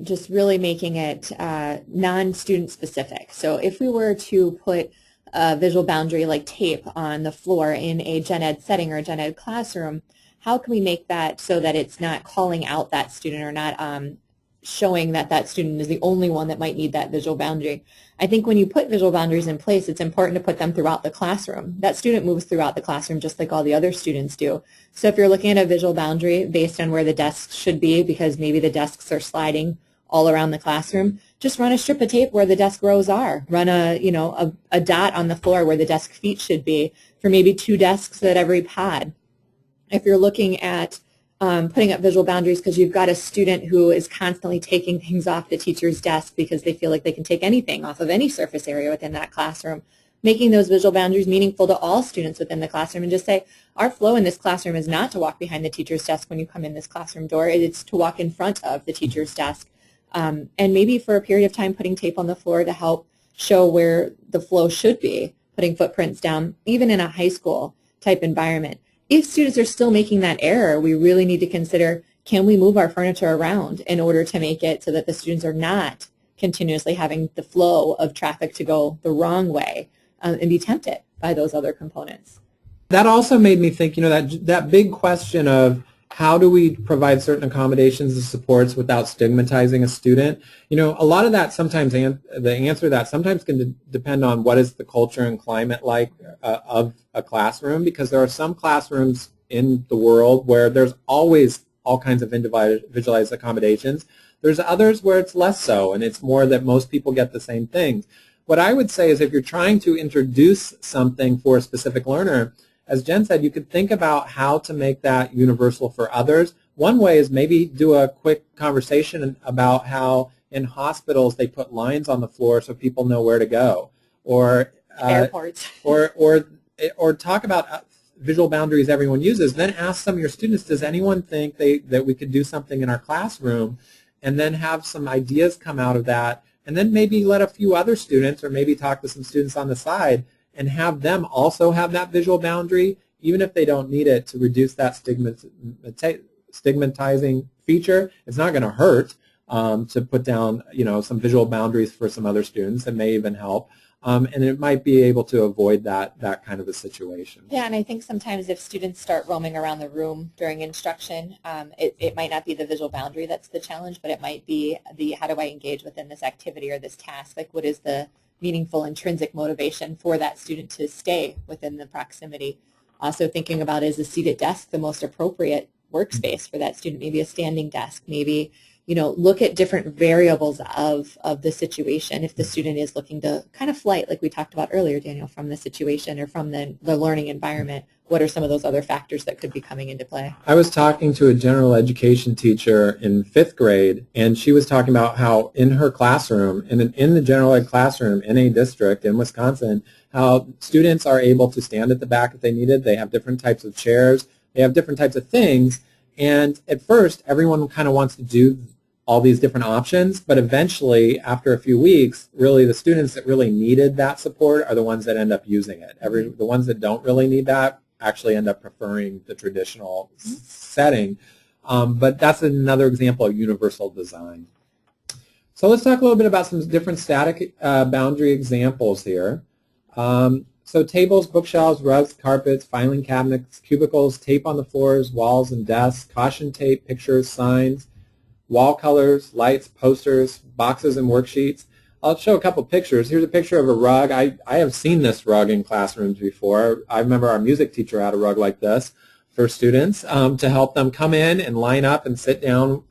just really making it non-student specific. So if we were to put a visual boundary like tape on the floor in a gen ed setting or a gen ed classroom, how can we make that so that it's not calling out that student or not showing that that student is the only one that might need that visual boundary? I think when you put visual boundaries in place, it's important to put them throughout the classroom. That student moves throughout the classroom just like all the other students do. So if you're looking at a visual boundary based on where the desks should be, because maybe the desks are sliding all around the classroom, just run a strip of tape where the desk rows are. Run a dot on the floor where the desk feet should be for maybe 2 desks at every pod. If you're looking at putting up visual boundaries because you've got a student who is constantly taking things off the teacher's desk because they feel like they can take anything off of any surface area within that classroom, making those visual boundaries meaningful to all students within the classroom and just say, our flow in this classroom is not to walk behind the teacher's desk when you come in this classroom door, it's to walk in front of the teacher's desk. And maybe for a period of time putting tape on the floor to help show where the flow should be, putting footprints down, even in a high school type environment. If students are still making that error, we really need to consider, can we move our furniture around in order to make it so that the students are not continuously having the flow of traffic to go the wrong way and be tempted by those other components? That also made me think, that big question of how do we provide certain accommodations and supports without stigmatizing a student? A lot of that sometimes, the answer to that sometimes can depend on what is the culture and climate like of a classroom, because there are some classrooms in the world where there's always all kinds of individualized accommodations. There's others where it's less so, and it's more that most people get the same things. What I would say is if you're trying to introduce something for a specific learner, as Jen said, you could think about how to make that universal for others. One way is maybe do a quick conversation about how in hospitals they put lines on the floor so people know where to go, or airports, or talk about visual boundaries everyone uses. Then ask some of your students, does anyone think that we could do something in our classroom, and then have some ideas come out of that, and then maybe let a few other students, or maybe talk to some students on the side, and have them also have that visual boundary, even if they don't need it, to reduce that stigmatizing feature. It's not going to hurt to put down, some visual boundaries for some other students. It may even help, and it might be able to avoid that kind of a situation. Yeah, and I think sometimes if students start roaming around the room during instruction, it might not be the visual boundary that's the challenge, but it might be the how do I engage within this activity or this task? Like, what is the meaningful intrinsic motivation for that student to stay within the proximity? Also thinking about, is a seated desk the most appropriate workspace for that student? Maybe a standing desk, maybe, look at different variables of the situation. If the student is looking to kind of flight, like we talked about earlier, Daniel, from the situation or from the learning environment, what are some of those other factors that could be coming into play? I was talking to a general education teacher in 5th grade, and she was talking about how in her classroom, in the general ed classroom in a district in Wisconsin, how students are able to stand at the back if they need it. They have different types of chairs. They have different types of things. And at first, everyone kind of wants to do all these different options, but eventually, after a few weeks, really the students that really needed that support are the ones that end up using it. The ones that don't really need that actually end up preferring the traditional setting. But that's another example of universal design. So let's talk a little bit about some different static boundary examples here. So tables, bookshelves, rugs, carpets, filing cabinets, cubicles, tape on the floors, walls, and desks, caution tape, pictures, signs, wall colors, lights, posters, boxes, and worksheets. I'll show a couple pictures. Here's a picture of a rug. I have seen this rug in classrooms before. I remember our music teacher had a rug like this for students to help them come in and line up and sit down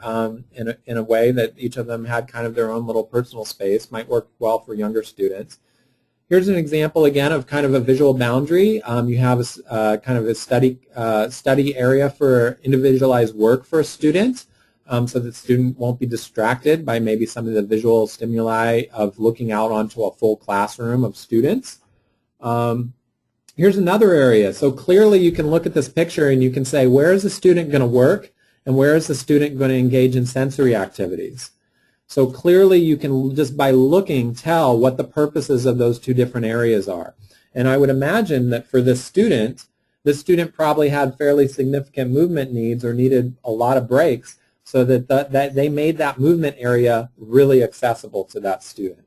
in a way that each of them had kind of their own little personal space. Might work well for younger students. Here's an example again of kind of a visual boundary. You have a kind of a study area for individualized work for a student. So that the student won't be distracted by maybe some of the visual stimuli of looking out onto a full classroom of students. Here's another area. So clearly you can look at this picture and you can say, where is the student going to work and where is the student going to engage in sensory activities? So clearly you can just by looking tell what the purposes of those two different areas are. And I would imagine that for this student probably had fairly significant movement needs or needed a lot of breaks, so that they made that movement area really accessible to that student.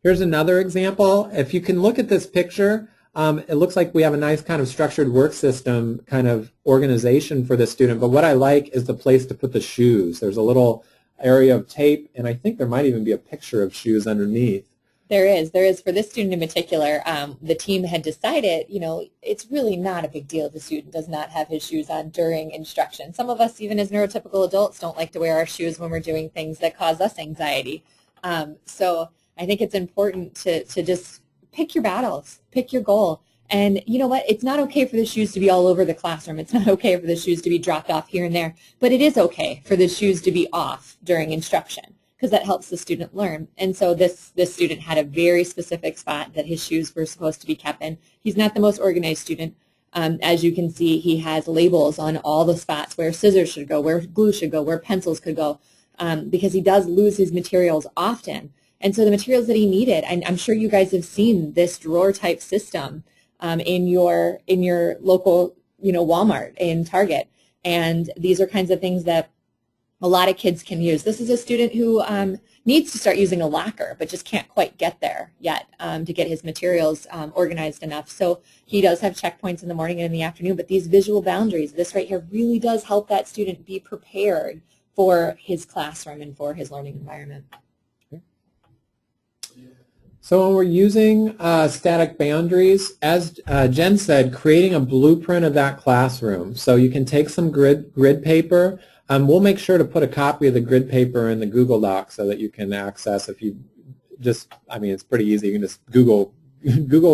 Here's another example. If you can look at this picture, it looks like we have a nice kind of structured work system kind of organization for this student, but what I like is the place to put the shoes. There's a little area of tape, and I think there might even be a picture of shoes underneath. There is. For this student in particular, the team had decided, it's really not a big deal if the student does not have his shoes on during instruction. Some of us, even as neurotypical adults, don't like to wear our shoes when we're doing things that cause us anxiety. So I think it's important to just pick your battles, pick your goal. And you know what? It's not okay for the shoes to be all over the classroom. It's not okay for the shoes to be dropped off here and there. But it is okay for the shoes to be off during instruction, because that helps the student learn. And so this student had a very specific spot that his shoes were supposed to be kept in. He's not the most organized student. As you can see, he has labels on all the spots where scissors should go, where glue should go, where pencils could go, because he does lose his materials often. And so the materials that he needed, and I'm sure you guys have seen this drawer type system in your local, Walmart and Target. And these are kinds of things that a lot of kids can use. This is a student who needs to start using a locker, but just can't quite get there yet to get his materials organized enough. So he does have checkpoints in the morning and in the afternoon, but these visual boundaries, this right here really does help that student be prepared for his classroom and for his learning environment. So when we're using static boundaries, as Jen said, creating a blueprint of that classroom. So you can take some grid paper. We'll make sure to put a copy of the grid paper in the Google Doc so that you can access. If you just, it's pretty easy. You can just Google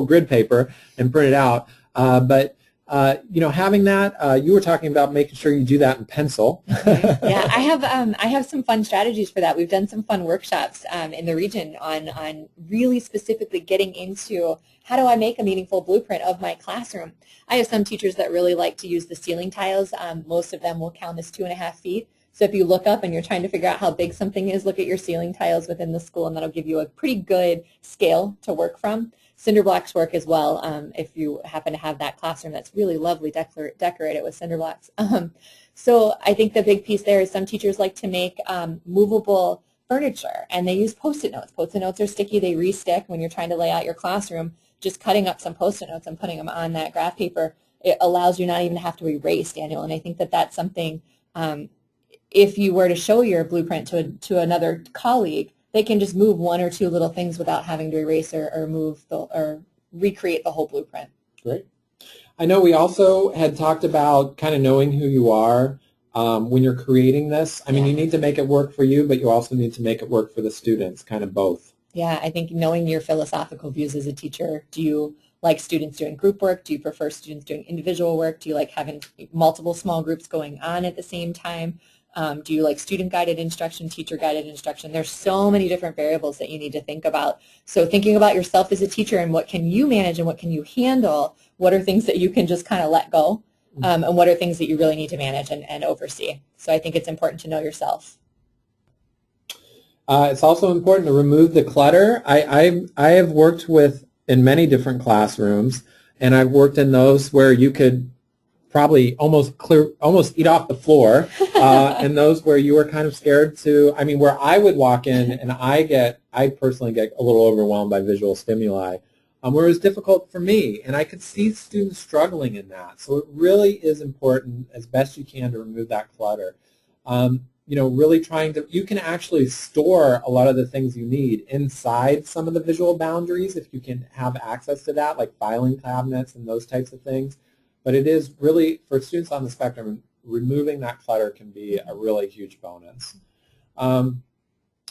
grid paper and print it out. Having that, you were talking about making sure you do that in pencil. Yeah, I have some fun strategies for that. We've done some fun workshops in the region on really specifically getting into how do I make a meaningful blueprint of my classroom. I have some teachers that really like to use the ceiling tiles. Most of them will count as 2.5 feet. So if you look up and you're trying to figure out how big something is, look at your ceiling tiles within the school, and that'll give you a pretty good scale to work from. Cinder blocks work as well if you happen to have that classroom that's really lovely decorated with cinder blocks. So I think the big piece there is some teachers like to make movable furniture, and they use Post-it notes. Post-it notes are sticky. They re-stick when you're trying to lay out your classroom. Just cutting up some Post-it notes and putting them on that graph paper, it allows you not even to have to erase, Daniel. And I think that that's something, if you were to show your blueprint to another colleague, they can just move one or two little things without having to erase or recreate the whole blueprint. Great. I know we also had talked about kind of knowing who you are when you're creating this. You need to make it work for you, but you also need to make it work for the students, kind of both. Yeah, I think knowing your philosophical views as a teacher. Do you like students doing group work? Do you prefer students doing individual work? Do you like having multiple small groups going on at the same time? Do you like student-guided instruction, teacher-guided instruction? There's so many different variables that you need to think about. So thinking about yourself as a teacher and what can you manage and what can you handle, what are things that you can just kind of let go, and what are things that you really need to manage and oversee. So I think it's important to know yourself. It's also important to remove the clutter. I have worked in many different classrooms, and I've worked in those where you could probably almost eat off the floor, and those where you were kind of scared to, where I would walk in and I personally get a little overwhelmed by visual stimuli, where it was difficult for me, and I could see students struggling in that. So it really is important as best you can to remove that clutter. Really you can actually store a lot of the things you need inside some of the visual boundaries if you can have access to that, like filing cabinets and those types of things. But it is really, for students on the spectrum, removing that clutter can be a really huge bonus.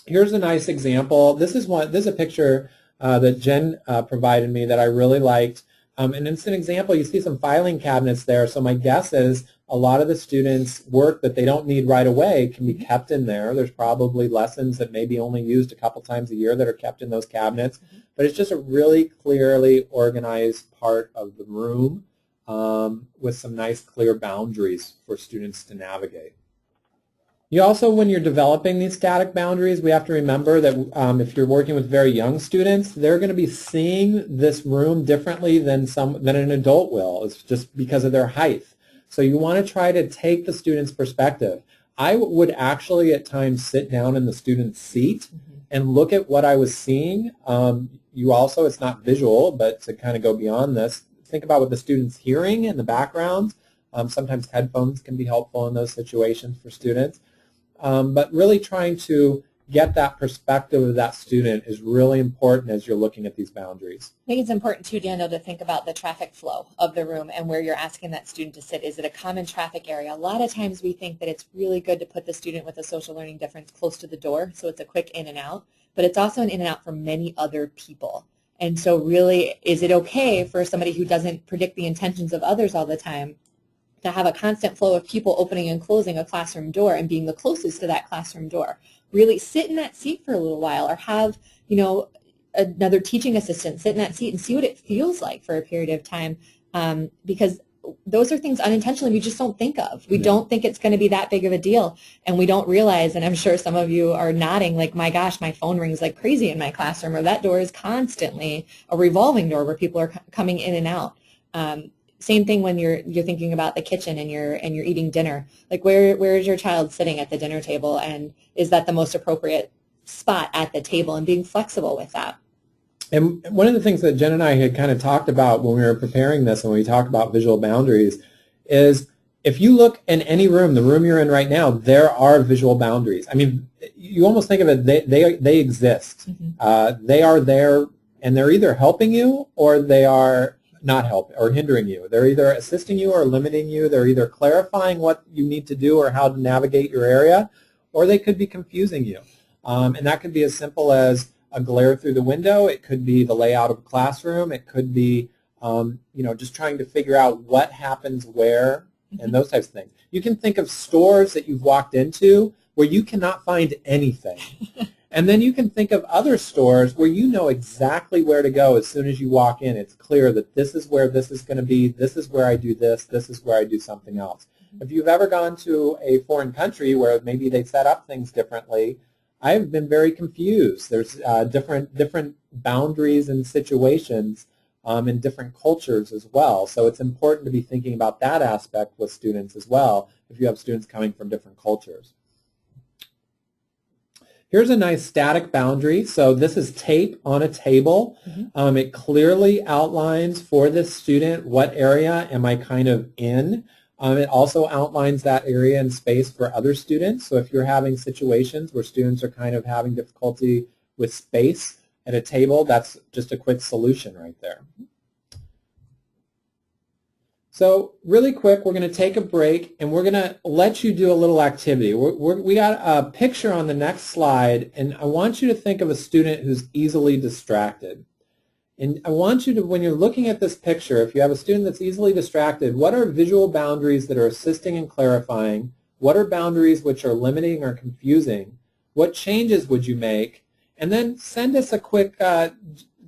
Here's a nice example. This is a picture that Jen provided me that I really liked. And it's an example. You see some filing cabinets there. So my guess is a lot of the students' work that they don't need right away can be kept in there. There's probably lessons that may be only used a couple times a year that are kept in those cabinets. But it's just a really clearly organized part of the room with some nice clear boundaries for students to navigate. You also, when you're developing these static boundaries, we have to remember that if you're working with very young students, they're going to be seeing this room differently than an adult will. It's just because of their height. So you want to try to take the student's perspective. I would actually at times sit down in the student's seat and look at what I was seeing. You also, it's not visual, but to kind of go beyond this, think about what the student's hearing in the background. Sometimes headphones can be helpful in those situations for students. But really trying to get that perspective of that student is really important as you're looking at these boundaries. I think it's important too, Daniel, to think about the traffic flow of the room and where you're asking that student to sit. Is it a common traffic area? A lot of times we think that it's really good to put the student with a social learning difference close to the door, so it's a quick in and out, but it's also an in and out for many other people. And so really, is it okay for somebody who doesn't predict the intentions of others all the time to have a constant flow of people opening and closing a classroom door and being the closest to that classroom door? Really sit in that seat for a little while, or have, you know, another teaching assistant sit in that seat and see what it feels like for a period of time, because those are things unintentionally we just don't think of. We don't think it's going to be that big of a deal, and we don't realize, and I'm sure some of you are nodding like, my gosh, my phone rings like crazy in my classroom, or that door is constantly a revolving door where people are coming in and out. Same thing when you're thinking about the kitchen and you're eating dinner. Like, where is your child sitting at the dinner table, and is that the most appropriate spot at the table, and being flexible with that. And one of the things that Jen and I had kind of talked about when we were preparing this and when we talked about visual boundaries is, if you look in any room, the room you're in right now, there are visual boundaries. I mean, you almost think of it, they exist. They are there, and they're either helping you or they are not helping or hindering you. They're either assisting you or limiting you. They're either clarifying what you need to do or how to navigate your area, or they could be confusing you. And that could be as simple as a glare through the window. It could be the layout of a classroom. It could be, you know, just trying to figure out what happens where and those types of things. You can think of stores that you've walked into where you cannot find anything. And then you can think of other stores where you know exactly where to go as soon as you walk in. It's clear that this is where this is going to be, this is where I do this is where I do something else. If you've ever gone to a foreign country where maybe they set up things differently, I've been very confused. There's different boundaries and situations in different cultures as well. So it's important to be thinking about that aspect with students as well if you have students coming from different cultures. Here's a nice static boundary. So this is tape on a table. It clearly outlines for this student what area am I kind of in. It also outlines that area and space for other students. So if you're having situations where students are kind of having difficulty with space at a table, that's just a quick solution right there. So really quick, we're going to take a break and we're going to let you do a little activity. We got a picture on the next slide, and I want you to think of a student who's easily distracted. And I want you to, when you're looking at this picture, if you have a student that's easily distracted, what are visual boundaries that are assisting and clarifying? What are boundaries which are limiting or confusing? What changes would you make? And then send us a quick, go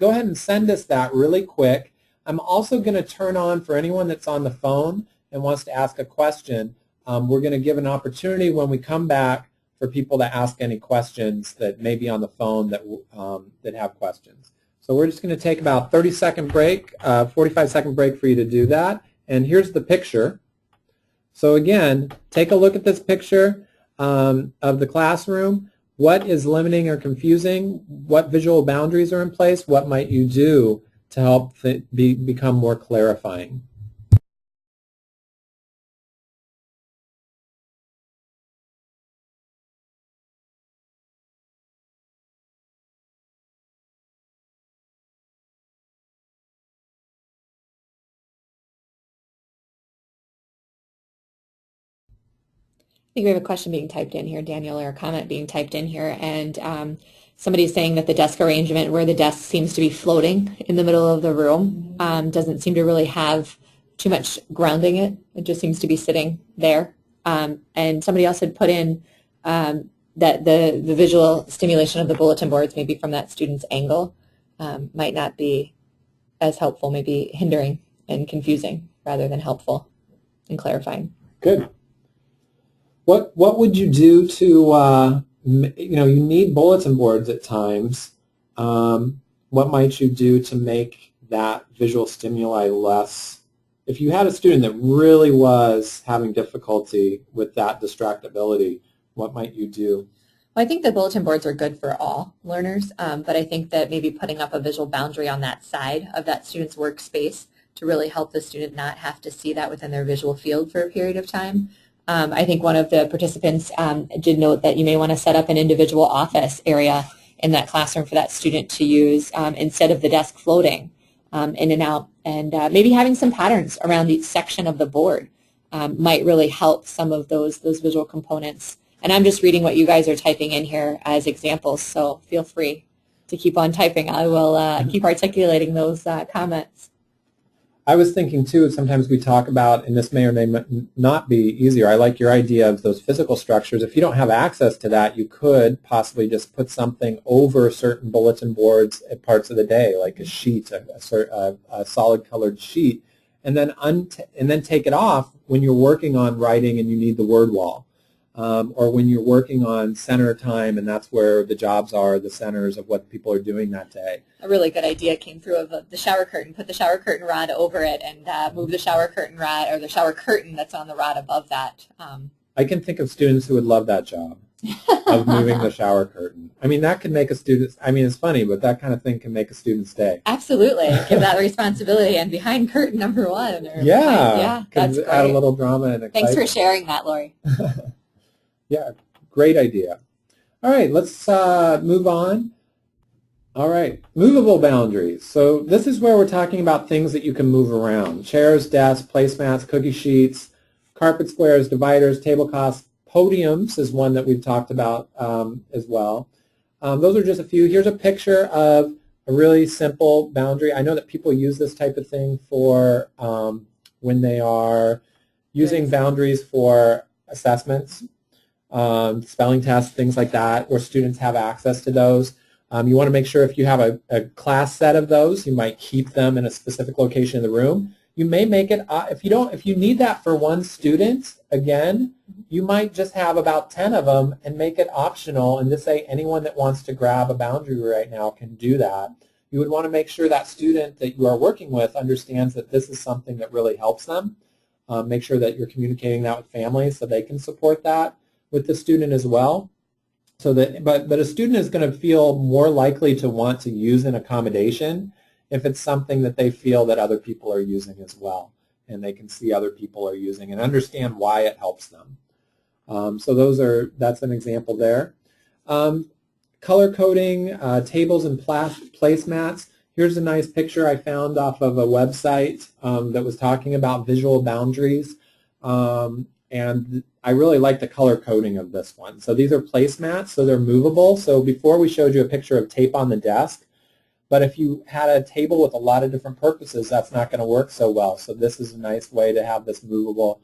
ahead and send us that really quick. I'm also going to turn on, for anyone that's on the phone and wants to ask a question, we're going to give an opportunity when we come back for people to ask any questions that may be on the phone that have questions. So we're just going to take about 30-second break, 45-second break for you to do that. And here's the picture. So again, take a look at this picture of the classroom. What is limiting or confusing? What visual boundaries are in place? What might you do to help become more clarifying? I think we have a question being typed in here, Daniel, or a comment being typed in here, and somebody's saying that the desk arrangement where the desk seems to be floating in the middle of the room doesn't seem to really have too much grounding it. It just seems to be sitting there. And somebody else had put in that the visual stimulation of the bulletin boards, maybe from that student's angle, might not be as helpful, maybe hindering and confusing rather than helpful and clarifying. Good. What would you do to, you need bulletin boards at times. What might you do to make that visual stimuli less? If you had a student that really was having difficulty with that distractibility, what might you do? Well, I think the bulletin boards are good for all learners, but I think that maybe putting up a visual boundary on that side of that student's workspace to really help the student not have to see that within their visual field for a period of time. I think one of the participants did note that you may want to set up an individual office area in that classroom for that student to use instead of the desk floating in and out. And maybe having some patterns around each section of the board might really help some of those visual components. And I'm just reading what you guys are typing in here as examples, so feel free to keep on typing. I will keep articulating those comments. I was thinking, too, sometimes we talk about, and this may or may not be easier, I like your idea of those physical structures. If you don't have access to that, you could possibly just put something over certain bulletin boards at parts of the day, like a sheet, a solid colored sheet, and then take it off when you're working on writing and you need the word wall. Or when you're working on center time, and that's where the jobs are, the centers of what people are doing that day. A really good idea came through of the shower curtain. Put the shower curtain rod over it and move the shower curtain rod, or the shower curtain that's on the rod above that. I can think of students who would love that job of moving the shower curtain. I mean, that could make a student, I mean, it's funny, but that kind of thing can make a student stay. Absolutely. Give that responsibility. And behind curtain number one. Yeah, that's great. Add a little drama and excitement. Thanks for sharing that, Lori. Yeah, great idea. All right, let's move on. All right, movable boundaries. So this is where we're talking about things that you can move around. Chairs, desks, placemats, cookie sheets, carpet squares, dividers, tablecloths, podiums is one that we've talked about as well. Those are just a few. Here's a picture of a really simple boundary. I know that people use this type of thing for when they are using boundaries for assessments. Spelling tests, things like that, where students have access to those. You want to make sure if you have a class set of those, you might keep them in a specific location in the room. You may make it, if you need that for one student, again, you might just have about 10 of them and make it optional and just say anyone that wants to grab a boundary right now can do that. You would want to make sure that student that you are working with understands that this is something that really helps them. Make sure that you're communicating that with families so they can support that with the student as well. So that, but a student is going to feel more likely to want to use an accommodation if it's something that they feel that other people are using as well, and they can see other people are using and understand why it helps them. So that's an example there. Color coding, tables and placemats. Here's a nice picture I found off of a website that was talking about visual boundaries. And I really like the color coding of this one. So these are placemats, so they're movable. So before we showed you a picture of tape on the desk, but if you had a table with a lot of different purposes, that's not going to work so well. So this is a nice way to have this movable,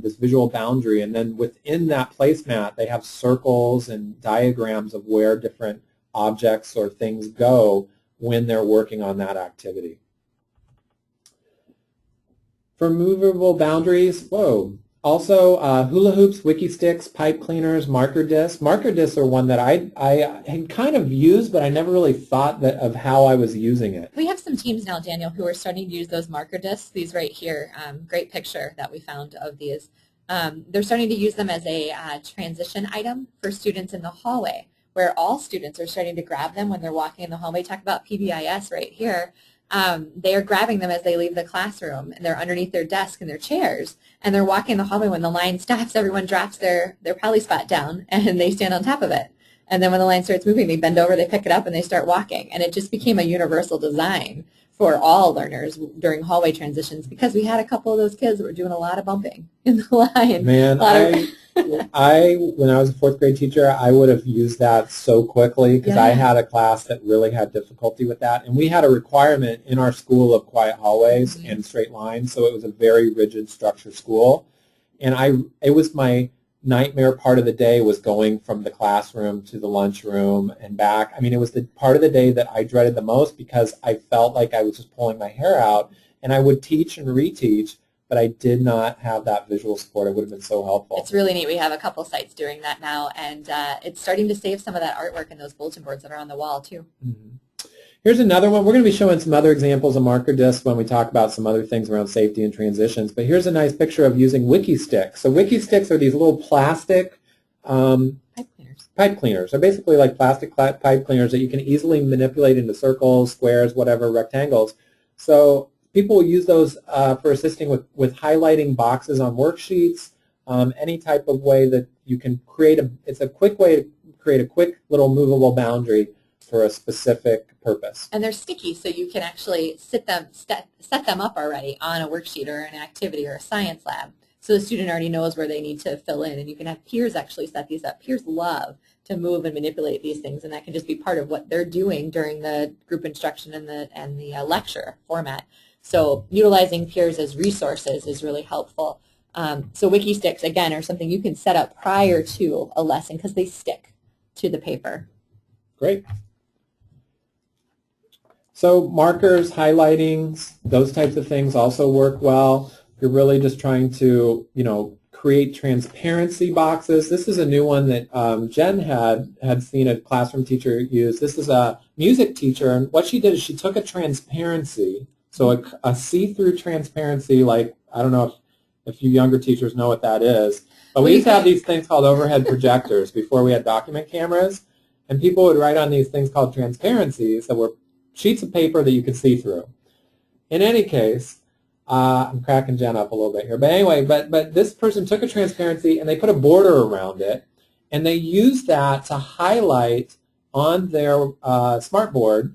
this visual boundary. And then within that placemat, they have circles and diagrams of where different objects or things go when they're working on that activity. For movable boundaries, also, hula hoops, wiki sticks, pipe cleaners, marker discs. Marker discs are one that I had kind of used, but I never really thought of how I was using it. We have some teams now, Daniel, who are starting to use those marker discs. These right here, great picture that we found of these. They're starting to use them as a transition item for students in the hallway, where all students are starting to grab them when they're walking in the hallway. Talk about PBIS right here. They are grabbing them as they leave the classroom, and they're underneath their desk and their chairs, and they're walking the hallway. When the line stops, everyone drops their poly spot down, and they stand on top of it. And then when the line starts moving, they bend over, they pick it up, and they start walking. And it just became a universal design for all learners during hallway transitions, because we had a couple of those kids that were doing a lot of bumping in the line. Man, when I was a fourth grade teacher, I would have used that so quickly because I had a class that really had difficulty with that. And we had a requirement in our school of quiet hallways and straight lines, so it was a very rigid structure school. And it was my nightmare part of the day was going from the classroom to the lunchroom and back. I mean, it was the part of the day that I dreaded the most because I felt like I was just pulling my hair out, and I would teach and reteach, but I did not have that visual support. It would have been so helpful. It's really neat. We have a couple sites doing that now, and it's starting to save some of that artwork in those bulletin boards that are on the wall, too. Mm-hmm. Here's another one. We're going to be showing some other examples of marker discs when we talk about some other things around safety and transitions, but here's a nice picture of using wiki sticks. So wiki sticks are these little plastic pipe cleaners. They're basically like plastic pipe cleaners that you can easily manipulate into circles, squares, whatever, rectangles. So people will use those for assisting with highlighting boxes on worksheets, any type of way that you can create it's a quick way to create a quick little movable boundary for a specific purpose. And they're sticky, so you can actually set them up already on a worksheet or an activity or a science lab. So the student already knows where they need to fill in, and you can have peers actually set these up. Peers love to move and manipulate these things, and that can just be part of what they're doing during the group instruction and the lecture format. So utilizing peers as resources is really helpful. So wiki sticks, again, are something you can set up prior to a lesson because they stick to the paper. Great. So markers, highlightings, those types of things also work well. You're really just trying to, create transparency boxes. This is a new one that Jen had seen a classroom teacher use. This is a music teacher, and what she did is she took a transparency, so a see-through transparency, like, I don't know if you younger teachers know what that is, but we used to have these things called overhead projectors before we had document cameras, and people would write on these things called transparencies that were sheets of paper that you could see through. In any case, I'm cracking Jen up a little bit here, but anyway, but this person took a transparency and they put a border around it, and they used that to highlight on their smartboard,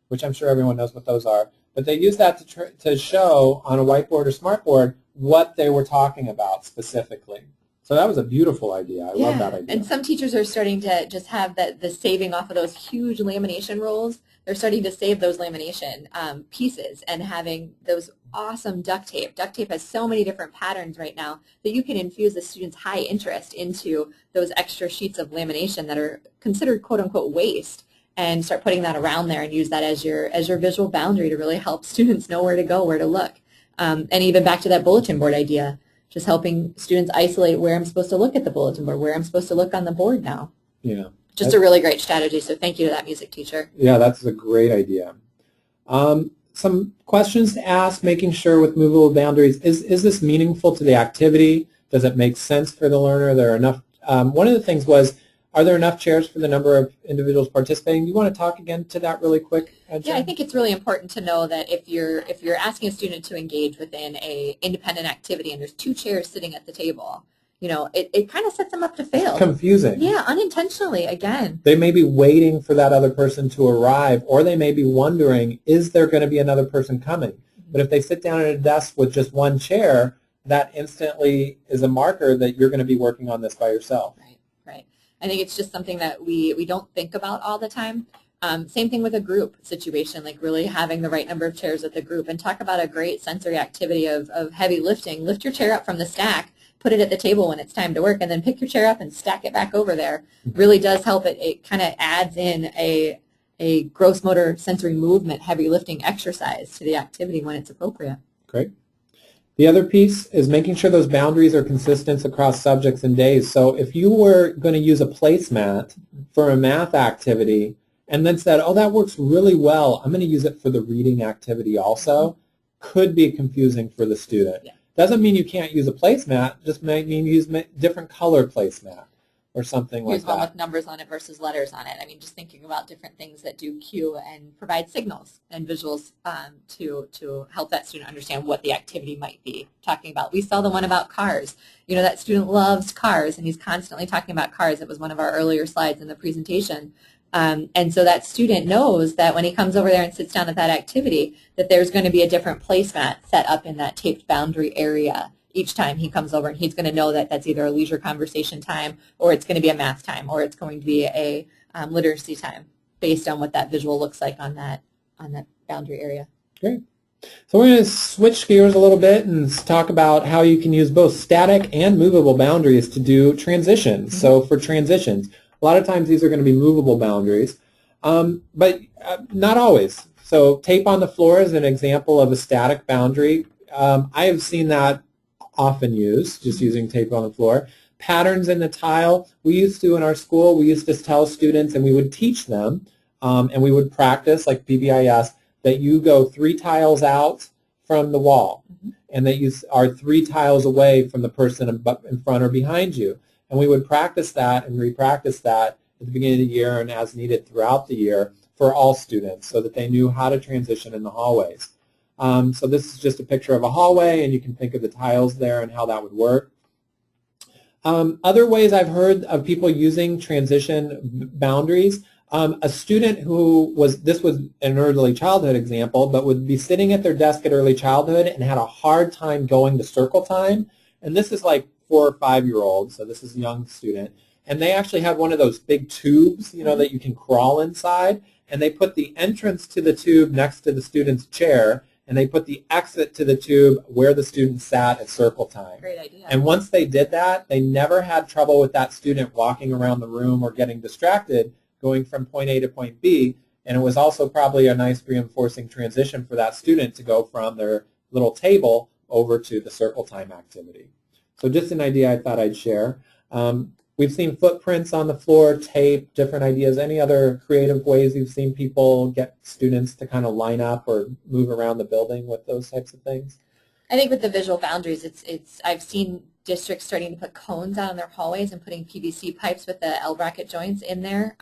which I'm sure everyone knows what those are, but they used that to show on a whiteboard or smartboard what they were talking about specifically. So that was a beautiful idea. I love that idea. And some teachers are starting to just have the saving off of those huge lamination rolls. They're starting to save those lamination pieces and having those awesome duct tape. Duct tape has so many different patterns right now that you can infuse the students' high interest into those extra sheets of lamination that are considered quote-unquote waste, and start putting that around there and use that as your visual boundary to really help students know where to go, where to look. And even back to that bulletin board idea, just helping students isolate where I'm supposed to look at the bulletin board, where I'm supposed to look on the board now. Yeah. Just a really great strategy, so thank you to that music teacher. Yeah, that's a great idea. Some questions to ask, making sure with movable boundaries, is this meaningful to the activity? Does it make sense for the learner? There are enough. One of the things was, are there enough chairs for the number of individuals participating? Do you want to talk again to that really quick, Jen? Yeah, I think it's really important to know that if you're asking a student to engage within a independent activity and there's 2 chairs sitting at the table, it kind of sets them up to fail. It's confusing. Yeah, unintentionally, again. They may be waiting for that other person to arrive, or they may be wondering, is there going to be another person coming? Mm-hmm. But if they sit down at a desk with just 1 chair, that instantly is a marker that you're going to be working on this by yourself. Right. I think it's just something that we don't think about all the time. Same thing with a group situation, like really having the right number of chairs at the group. And talk about a great sensory activity of heavy lifting. Lift your chair up from the stack, put it at the table when it's time to work, and then pick your chair up and stack it back over there. Really does help. It kind of adds in a gross motor sensory movement, heavy lifting exercise to the activity when it's appropriate. Great. The other piece is making sure those boundaries are consistent across subjects and days. So if you were going to use a placemat for a math activity and then said, oh, that works really well, I'm going to use it for the reading activity also, could be confusing for the student. Yeah. Doesn't mean you can't use a placemat, just might mean use different color placemat or something like that. Use one with numbers on it versus letters on it. I mean, just thinking about different things that do cue and provide signals and visuals to help that student understand what the activity might be talking about. We saw the one about cars. That student loves cars, and he's constantly talking about cars. It was one of our earlier slides in the presentation. And so that student knows that when he comes over there and sits down at that activity, that there's going to be a different placemat set up in that taped boundary area each time he comes over, and he's going to know that that's either a leisure conversation time, or it's going to be a math time, or it's going to be a literacy time, based on what that visual looks like on that boundary area. Great. So we're going to switch gears a little bit and talk about how you can use both static and movable boundaries to do transitions. Mm-hmm. So for transitions, a lot of times these are going to be movable boundaries, but not always. So tape on the floor is an example of a static boundary. I have seen that often used, just using tape on the floor. Patterns in the tile, we used to in our school, we used to tell students and we would teach them, and we would practice, like PBIS, that you go 3 tiles out from the wall, and that you are 3 tiles away from the person in front or behind you. And we would practice that and re-practice that at the beginning of the year and as needed throughout the year for all students so that they knew how to transition in the hallways. So this is just a picture of a hallway, and you can think of the tiles there and how that would work. Other ways I've heard of people using transition boundaries, a student who this was an early childhood example, but would be sitting at their desk at early childhood and had a hard time going to circle time. And this is like 4 or 5-year-olds, so this is a young student. And they actually had one of those big tubes, that you can crawl inside. And they put the entrance to the tube next to the student's chair, and they put the exit to the tube where the student sat at circle time. Great idea. And once they did that, they never had trouble with that student walking around the room or getting distracted going from point A to point B. And it was also probably a nice reinforcing transition for that student to go from their little table over to the circle time activity. So just an idea I thought I'd share. We've seen footprints on the floor, tape, different ideas. Any other creative ways you've seen people get students to kind of line up or move around the building with those types of things? I think with the visual boundaries, I've seen districts starting to put cones out in their hallways and putting PVC pipes with the L bracket joints in there,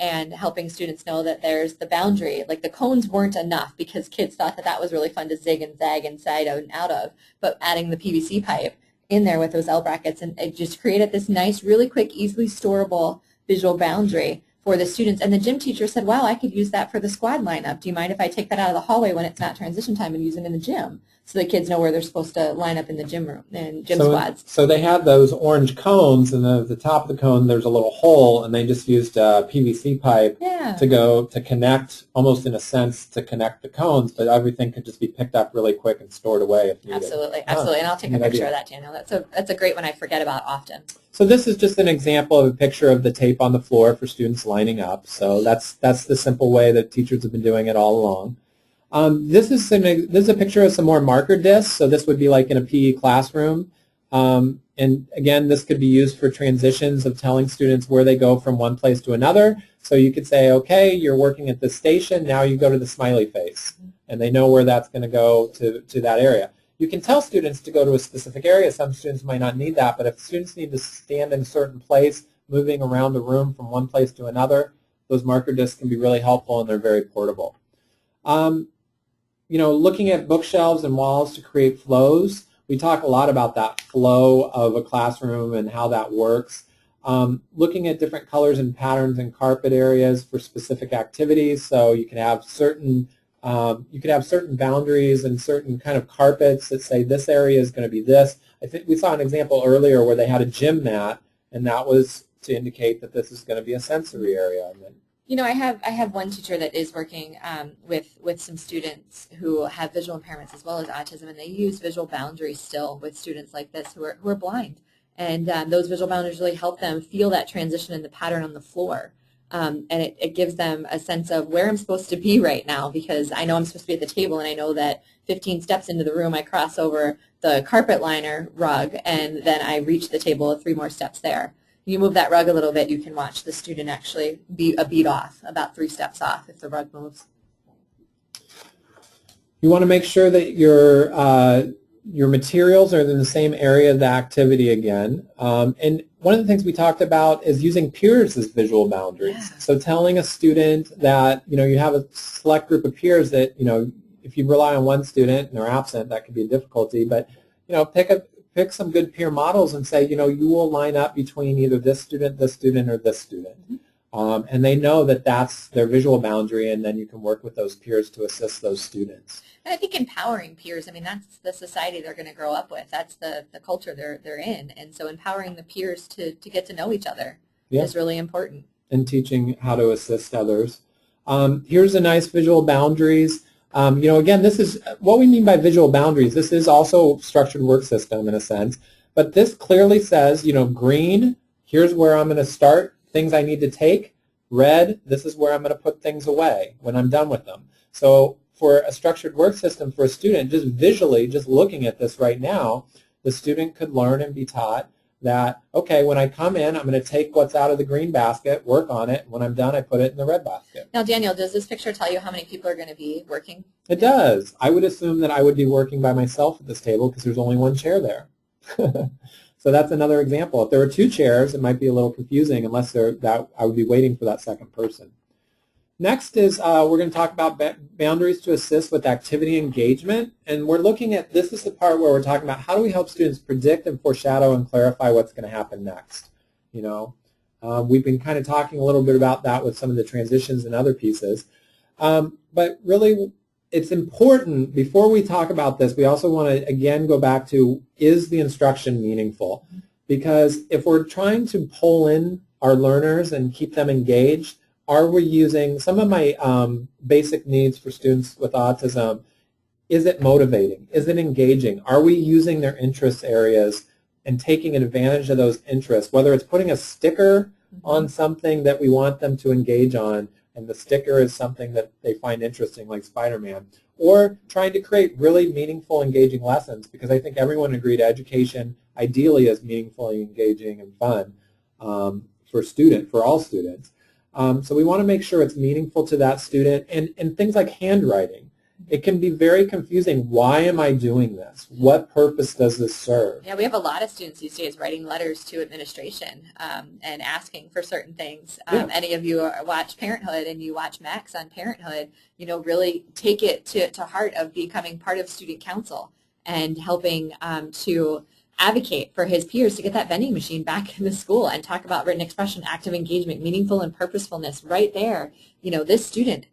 and helping students know that there's the boundary. Like the cones weren't enough because kids thought that was really fun to zig and zag inside and out of, but adding the PVC pipe in there with those L brackets, and it just created this nice, really quick, easily storable visual boundary for the students. And the gym teacher said, wow, I could use that for the squad lineup. Do you mind if I take that out of the hallway when it's not transition time and use it in the gym? So the kids know where they're supposed to line up in the gym room and gym squads. So they had those orange cones, and at the top of the cone there's a little hole, and they just used a PVC pipe to connect, almost in a sense, to connect the cones, but everything could just be picked up really quick and stored away if needed. Absolutely, absolutely. And I'll take a picture of that, Daniel. That's a great one I forget about often. So this is just an example of a picture of the tape on the floor for students lining up. So that's the simple way that teachers have been doing it all along. This is a picture of some more marker discs. So this would be like in a PE classroom. And again, this could be used for transitions of telling students where they go from one place to another. So you could say, okay, you're working at this station, now you go to the smiley face. And they know where that's going to go to that area. You can tell students to go to a specific area. Some students might not need that, but if students need to stand in a certain place, moving around the room from one place to another, those marker discs can be really helpful, and they're very portable. Looking at bookshelves and walls to create flows, we talk a lot about that flow of a classroom and how that works. Looking at different colors and patterns in carpet areas for specific activities, so you can have certain boundaries and certain kind of carpets that say this area is going to be this. I think we saw an example earlier where they had a gym mat, and that was to indicate that this is going to be a sensory area. And then, I have one teacher that is working with some students who have visual impairments as well as autism, and they use visual boundaries still with students like this who are blind. And those visual boundaries really help them feel that transition in the pattern on the floor. And it gives them a sense of where I'm supposed to be right now, because I know I'm supposed to be at the table, and I know that 15 steps into the room I cross over the carpet liner rug, and then I reach the table 3 more steps there. You move that rug a little bit, you can watch the student actually be a beat off, about 3 steps off if the rug moves. You want to make sure that your materials are in the same area of the activity again. And one of the things we talked about is using peers as visual boundaries. Yeah. So telling a student that, you have a select group of peers that, if you rely on one student and they're absent, that could be a difficulty. But, pick some good peer models and say, you will line up between either this student, or this student. Mm-hmm. And they know that that's their visual boundary, and then you can work with those peers to assist those students. And I think empowering peers, that's the society they're going to grow up with. That's the culture they're in. And so empowering the peers to get to know each other is really important. And teaching how to assist others. Here's a nice visual boundaries. Again, this is what we mean by visual boundaries. This is also structured work system in a sense. But this clearly says, green, here's where I'm going to start things I need to take. Red, this is where I'm going to put things away when I'm done with them. So for a structured work system for a student, just visually, just looking at this right now, the student could learn and be taught that, okay, when I come in, I'm going to take what's out of the green basket, work on it. When I'm done, I put it in the red basket. Now, Daniel, does this picture tell you how many people are going to be working? It does. I would assume that I would be working by myself at this table because there's only one chair there. So that's another example. If there were 2 chairs, it might be a little confusing unless I would be waiting for that second person. Next is we're going to talk about boundaries to assist with activity engagement. And we're looking at, this is the part where we're talking about how do we help students predict and foreshadow and clarify what's going to happen next. You know, we've been kind of talking a little bit about that with some of the transitions and other pieces. But really, it's important, before we talk about this, we also want to, again, go back to, is the instruction meaningful? Because if we're trying to pull in our learners and keep them engaged, are we using some of my basic needs for students with autism? Is it motivating? Is it engaging? Are we using their interest areas and taking advantage of those interests, whether it's putting a sticker on something that we want them to engage on, and the sticker is something that they find interesting, like Spider-Man, or trying to create really meaningful, engaging lessons, because I think everyone agreed education ideally is meaningfully engaging and fun for all students. So we want to make sure it's meaningful to that student, and things like handwriting. It can be very confusing. Why am I doing this? What purpose does this serve? Yeah, we have a lot of students these days writing letters to administration and asking for certain things. Any of you watch Parenthood and you watch Max on Parenthood, you know, really take it to heart of becoming part of student council and helping to advocate for his peers to get that vending machine back in the school and talk about written expression, active engagement, meaningful and purposefulness right there. You know, this student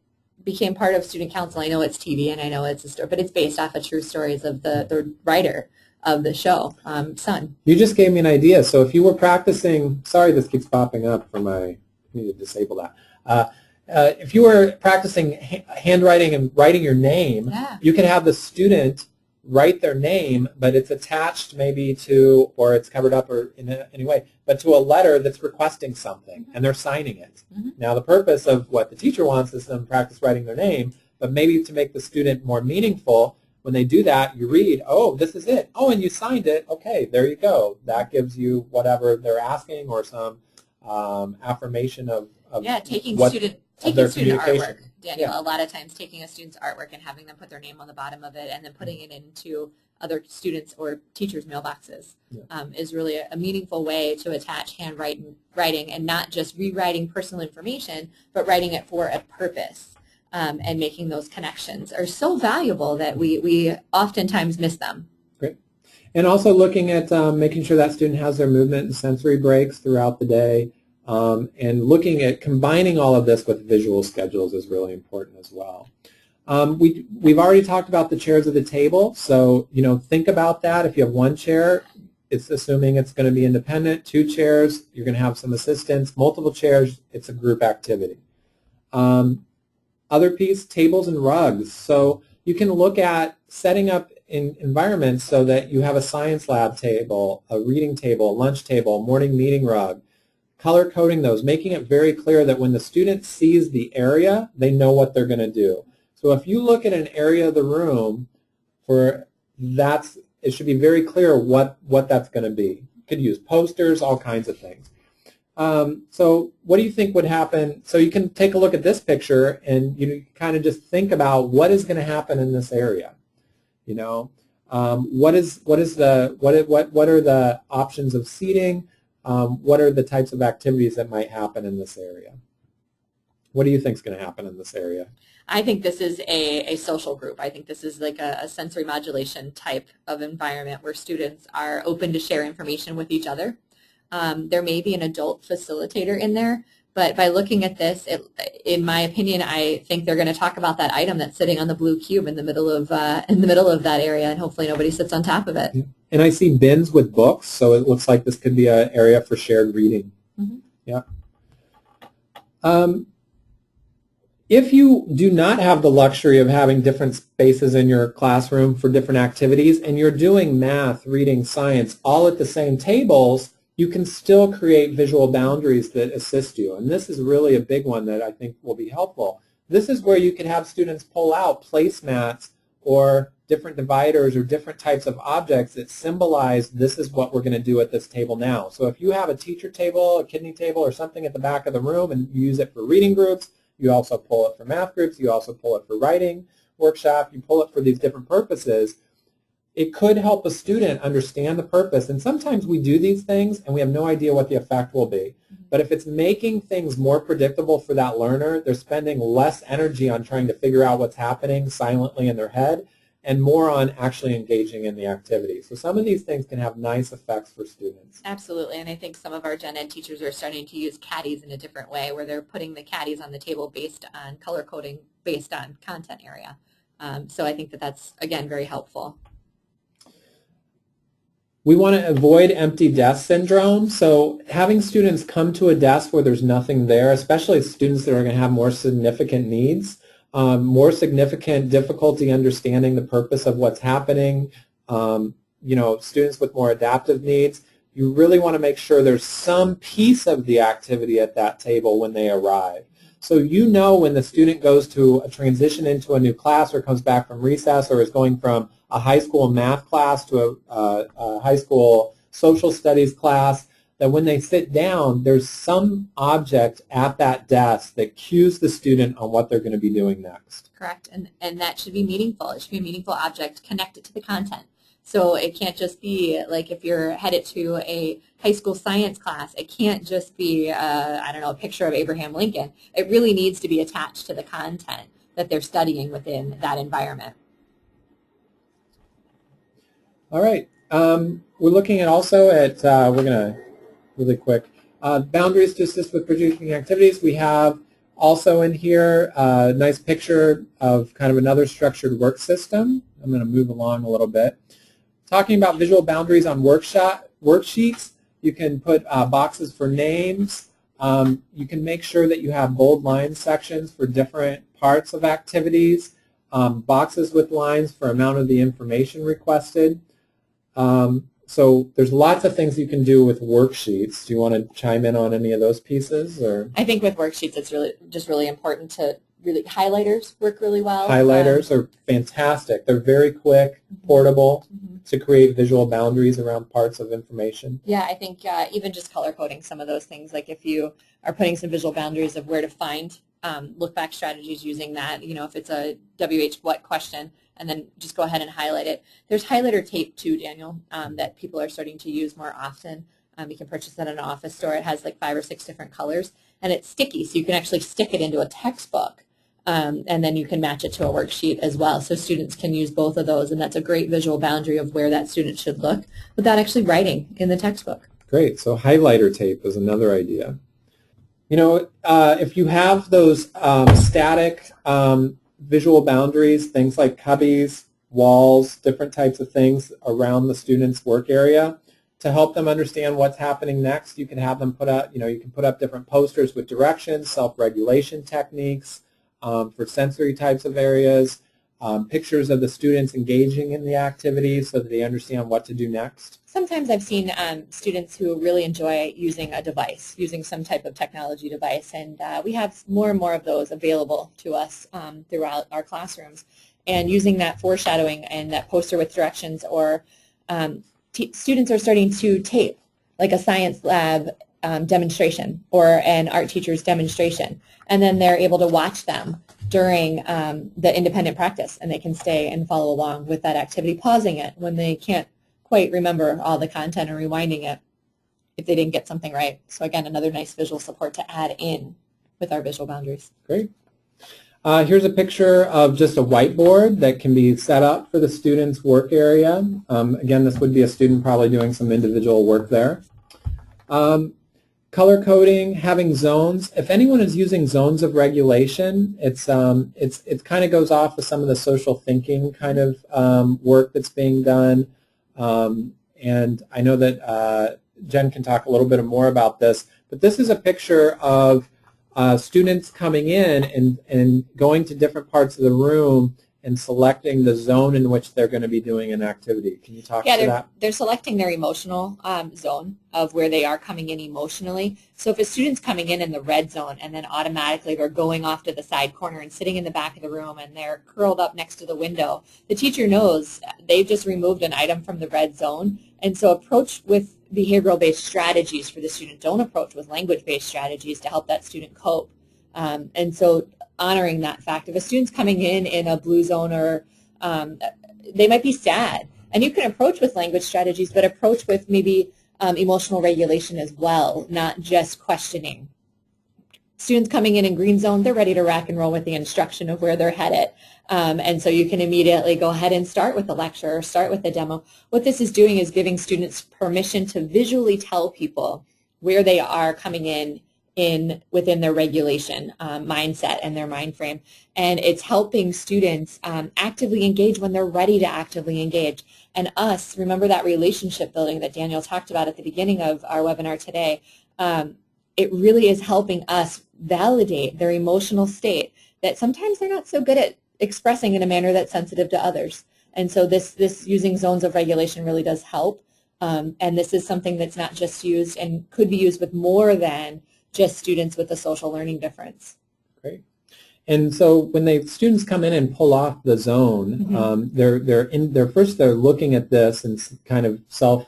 became part of student council. I know it's TV and I know it's a story, but it's based off of true stories of the writer of the show, son. You just gave me an idea. So if you were practicing, sorry this keeps popping up for my, I need to disable that. If you were practicing handwriting and writing your name, you could have the student write their name, but it's attached maybe to, or it's covered up or in any way, but to a letter that's requesting something, and they're signing it. Now the purpose of what the teacher wants is them practice writing their name, but maybe to make the student more meaningful, when they do that, you read, oh, this is it. Oh, and you signed it. Okay, there you go. That gives you whatever they're asking, or some affirmation of taking what, student artwork. Daniel, a lot of times taking a student's artwork and having them put their name on the bottom of it and then putting it into other students' or teachers' mailboxes is really a meaningful way to attach handwriting and not just rewriting personal information, but writing it for a purpose. And making those connections are so valuable that we oftentimes miss them. Great. And also looking at making sure that student has their movement and sensory breaks throughout the day. And looking at combining all of this with visual schedules is really important as well. We've already talked about the chairs at the table, so think about that. If you have 1 chair, it's assuming it's going to be independent. 2 chairs, you're going to have some assistance. Multiple chairs, it's a group activity. Other piece, tables and rugs. So you can look at setting up environments so that you have a science lab table, a reading table, a lunch table, a morning meeting rug. Color coding those, making it very clear that when the student sees the area, they know what they're going to do. So if you look at an area of the room, it should be very clear what that's going to be. You could use posters, all kinds of things. So what do you think would happen? So you can take a look at this picture and you kind of just think about what is going to happen in this area. What are the options of seating? What are the types of activities that might happen in this area? What do you think is going to happen in this area? I think this is a social group. I think this is like a sensory modulation type of environment where students are open to share information with each other. There may be an adult facilitator in there, but by looking at this, in my opinion, I think they're going to talk about that item that's sitting on the blue cube in the middle of that area, and hopefully nobody sits on top of it. And I see bins with books, so it looks like this could be an area for shared reading. Yeah. If you do not have the luxury of having different spaces in your classroom for different activities, and you're doing math, reading, science, all at the same tables, you can still create visual boundaries that assist you. And this is really a big one that I think will be helpful. this is where you can have students pull out placemats or different dividers or different types of objects that symbolize this is what we're going to do at this table now. So if you have a teacher table, a kidney table, or something at the back of the room and you use it for reading groups, you also pull it for math groups, you also pull it for writing workshop, you pull it for these different purposes, it could help a student understand the purpose. And sometimes we do these things and we have no idea what the effect will be. But if it's making things more predictable for that learner, they're spending less energy on trying to figure out what's happening silently in their head and more on actually engaging in the activity. So some of these things can have nice effects for students. Absolutely, and I think some of our gen ed teachers are starting to use caddies in a different way where they're putting the caddies on the table based on color coding, based on content area. So I think that that's, again, very helpful. We want to avoid empty desk syndrome, so having students come to a desk where there's nothing there, especially students that are going to have more significant needs, more significant difficulty understanding the purpose of what's happening, students with more adaptive needs, you really want to make sure there's some piece of the activity at that table when they arrive. So when the student goes to a transition into a new class or comes back from recess or is going from a high school math class to a high school social studies class, that when they sit down, there's some object at that desk that cues the student on what they're going to be doing next. Correct, and that should be meaningful. It should be a meaningful object connected to the content. So it can't just be like if you're headed to a high school science class, it can't just be, a picture of Abraham Lincoln. It really needs to be attached to the content that they're studying within that environment. All right. We're looking at also at, we're going to really quick, boundaries to assist with producing activities. We have also in here a nice picture of kind of another structured work system. I'm going to move along a little bit. Talking about visual boundaries on worksheets, you can put boxes for names. You can make sure that you have bold line sections for different parts of activities, boxes with lines for amount of the information requested. So there's lots of things you can do with worksheets. Do you want to chime in on any of those pieces? Or I think with worksheets it's really important to highlighters work really well. Highlighters are fantastic. They're very quick, portable, to create visual boundaries around parts of information. Yeah, I think even just color coding some of those things, like if you are putting some visual boundaries of where to find look-back strategies using that, if it's a WH what question, and then just go ahead and highlight it. There's highlighter tape too, Daniel, that people are starting to use more often. You can purchase that in an office store. It has like 5 or 6 different colors, and it's sticky, so you can actually stick it into a textbook. And then you can match it to a worksheet as well. So students can use both of those, and that's a great visual boundary of where that student should look without actually writing in the textbook. Great. So highlighter tape is another idea. If you have those static visual boundaries, things like cubbies, walls, different types of things around the student's work area, to help them understand what's happening next, you can have them put up, you can put up different posters with directions, self-regulation techniques, for sensory types of areas, pictures of the students engaging in the activities so that they understand what to do next. Sometimes I've seen students who really enjoy using a device, using some type of technology device, and we have more and more of those available to us throughout our classrooms. And using that foreshadowing and that poster with directions, or students are starting to tape like a science lab demonstration or an art teacher's demonstration, and then they're able to watch them during the independent practice, and they can stay and follow along with that activity, pausing it when they can't quite remember all the content or rewinding it if they didn't get something right. So again, another nice visual support to add in with our visual boundaries. Great. Here's a picture of just a whiteboard that can be set up for the student's work area. Again, this would be a student probably doing some individual work there. Color coding, having zones. If anyone is using zones of regulation, it kind of goes off of some of the social thinking kind of work that's being done. And I know that Jen can talk a little bit more about this, but this is a picture of students coming in and going to different parts of the room and selecting the zone in which they're going to be doing an activity. Can you talk to that? They're selecting their emotional zone of where they are coming in emotionally. So if a student's coming in the red zone and then automatically they're going off to the side corner and sitting in the back of the room and they're curled up next to the window, the teacher knows they've just removed an item from the red zone. And so approach with behavioral-based strategies for the student. Don't approach with language-based strategies to help that student cope. And so honoring that fact. If a student's coming in a blue zone, or they might be sad, and you can approach with language strategies, but approach with maybe emotional regulation as well, not just questioning. Students coming in green zone, they're ready to rock and roll with the instruction of where they're headed. And so you can immediately go ahead and start with the lecture or start with the demo. What this is doing is giving students permission to visually tell people where they are coming in within their regulation mindset and their mind frame. And it's helping students actively engage when they're ready to actively engage. And us, remember that relationship building that Daniel talked about at the beginning of our webinar today, it really is helping us validate their emotional state that sometimes they're not so good at expressing in a manner that's sensitive to others. And so this using zones of regulation really does help. And this is something that's not just used and could be used with more than just students with a social learning difference. Great. And so when students come in and pull off the zone, they're looking at this and kind of self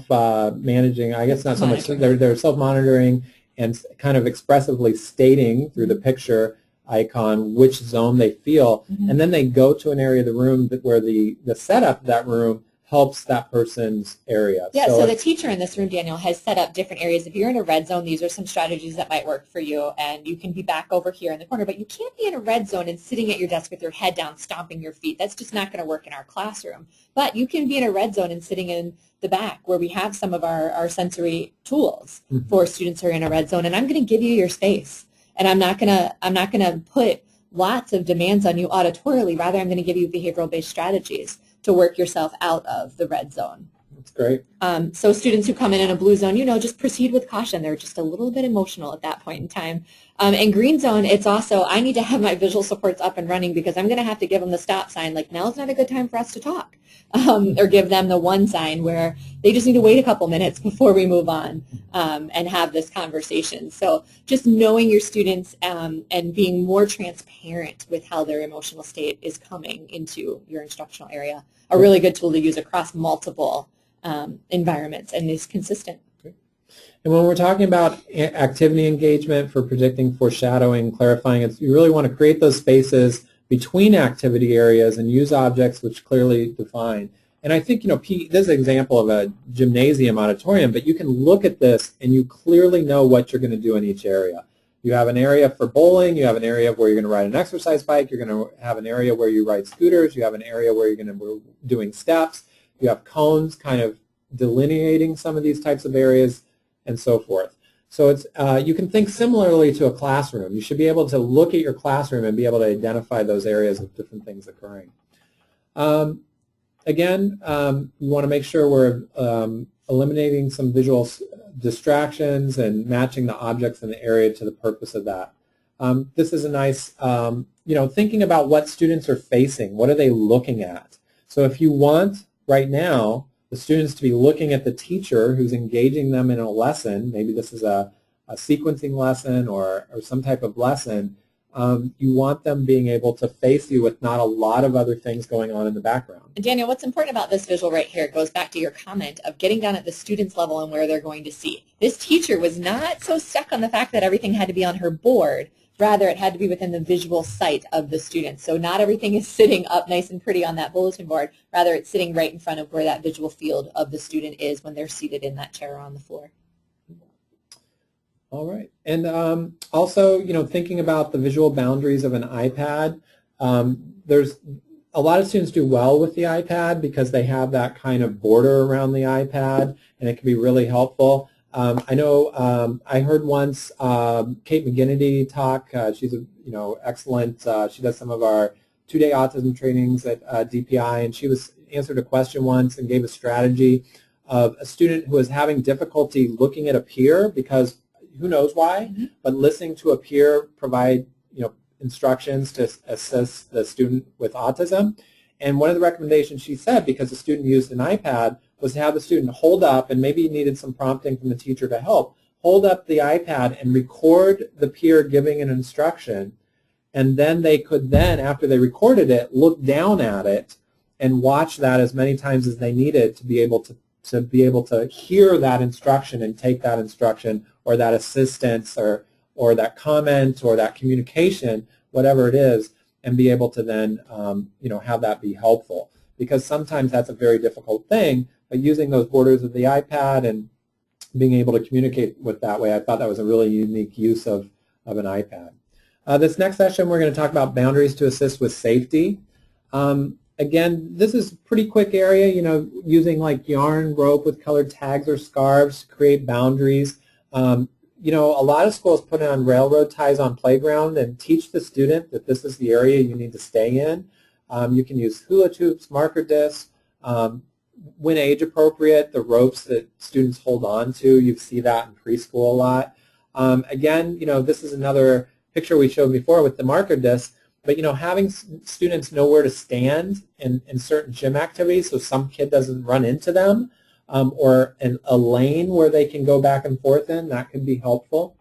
managing. I guess not so much. They're self monitoring and kind of expressively stating through the picture icon which zone they feel, and then they go to an area of the room where the setup of that room helps that person's area. Yeah, so the teacher in this room, Daniel, has set up different areas. If you're in a red zone, these are some strategies that might work for you, and you can be back over here in the corner, but you can't be in a red zone and sitting at your desk with your head down, stomping your feet. That's just not going to work in our classroom. But you can be in a red zone and sitting in the back where we have some of our sensory tools for students who are in a red zone, and I'm going to give you your space. And I'm not gonna put lots of demands on you auditorily. Rather, I'm going to give you behavioral-based strategies to work yourself out of the red zone. That's great. So students who come in a blue zone, just proceed with caution. They're just a little bit emotional at that point in time. And green zone, it's also, I need to have my visual supports up and running because I'm going to have to give them the stop sign, like now's not a good time for us to talk. Or give them the one sign where they just need to wait a couple minutes before we move on and have this conversation. So just knowing your students and being more transparent with how their emotional state is coming into your instructional area, a really good tool to use across multiple environments and is consistent. And when we're talking about activity engagement for predicting, foreshadowing, clarifying, you really want to create those spaces between activity areas and use objects which clearly define. And I think, this is an example of a gymnasium auditorium, but you can look at this and you clearly know what you're going to do in each area. You have an area for bowling, you have an area where you're going to ride an exercise bike, you're going to have an area where you ride scooters, you have an area where you're going to be doing steps, you have cones kind of delineating some of these types of areas, and so forth. So it's, you can think similarly to a classroom. You should be able to look at your classroom and be able to identify those areas of different things occurring. Again, we want to make sure we're eliminating some visual distractions and matching the objects in the area to the purpose of that. This is a nice, thinking about what students are facing. What are they looking at? So if you want, right now, the students to be looking at the teacher who's engaging them in a lesson, maybe this is a sequencing lesson or some type of lesson, you want them being able to face you with not a lot of other things going on in the background. And Daniel, what's important about this visual right here goes back to your comment of getting down at the student's level and where they're going to see. This teacher was not so stuck on the fact that everything had to be on her board. Rather, it had to be within the visual sight of the student. So not everything is sitting up nice and pretty on that bulletin board. Rather, it's sitting right in front of where that visual field of the student is when they're seated in that chair or on the floor. All right. And also, thinking about the visual boundaries of an iPad, there's a lot of students do well with the iPad because they have that kind of border around the iPad, and it can be really helpful. I know I heard once Kate McGinnity talk. She's excellent. She does some of our two-day autism trainings at DPI, and she answered a question once and gave a strategy of a student who was having difficulty looking at a peer because who knows why, but listening to a peer provide instructions to assist the student with autism. And one of the recommendations she said, because the student used an iPad, was to have the student hold up, and maybe needed some prompting from the teacher to help, hold up the iPad and record the peer giving an instruction, and then they could then, after they recorded it, look down at it and watch that as many times as they needed to be able to hear that instruction and take that instruction or that assistance or that comment or that communication, whatever it is, and be able to then have that be helpful. Because sometimes that's a very difficult thing, but using those borders of the iPad and being able to communicate with that way, I thought that was a really unique use of an iPad. This next session, we're going to talk about boundaries to assist with safety. Again, this is a pretty quick area, using like yarn, rope with colored tags or scarves to create boundaries. A lot of schools put on railroad ties on playground and teach the student that this is the area you need to stay in. You can use hula hoops, marker discs, when age appropriate, the ropes that students hold on to. You see that in preschool a lot. Again, this is another picture we showed before with the marker disc, but having students know where to stand in certain gym activities so some kid doesn't run into them, or a lane where they can go back and forth in, that can be helpful.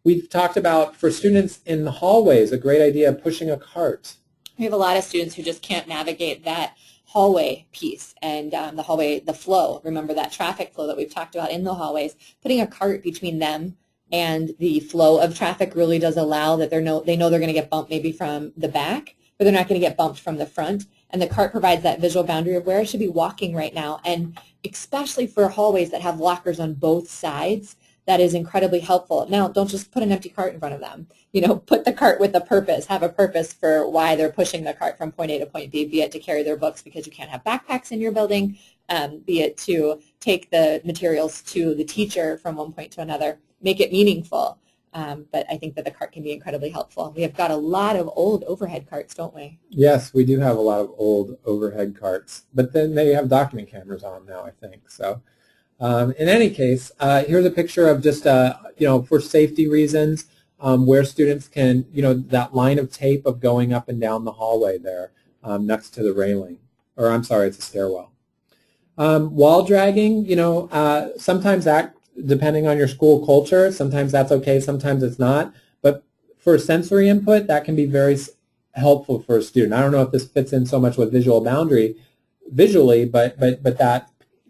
We've talked about, for students in the hallways, a great idea of pushing a cart. We have a lot of students who just can't navigate that hallway piece and the hallway, the flow. Remember that traffic flow that we've talked about in the hallways. Putting a cart between them and the flow of traffic really does allow that they know they're going to get bumped maybe from the back, but they're not going to get bumped from the front. And the cart provides that visual boundary of where I should be walking right now. And especially for hallways that have lockers on both sides, that is incredibly helpful. Now, don't just put an empty cart in front of them. Put the cart with a purpose. Have a purpose for why they're pushing the cart from point A to point B, be it to carry their books because you can't have backpacks in your building, be it to take the materials to the teacher from one point to another. Make it meaningful. But I think that the cart can be incredibly helpful. We have got a lot of old overhead carts, don't we? Yes, we do have a lot of old overhead carts, but then they have document cameras on them now, I think. So in any case, here's a picture of just, for safety reasons, where students can, that line of tape of going up and down the hallway there next to the railing. Or I'm sorry, it's a stairwell. Wall dragging, sometimes that, depending on your school culture, sometimes that's okay, sometimes it's not. But for sensory input, that can be very helpful for a student. I don't know if this fits in so much with visual boundary visually, but that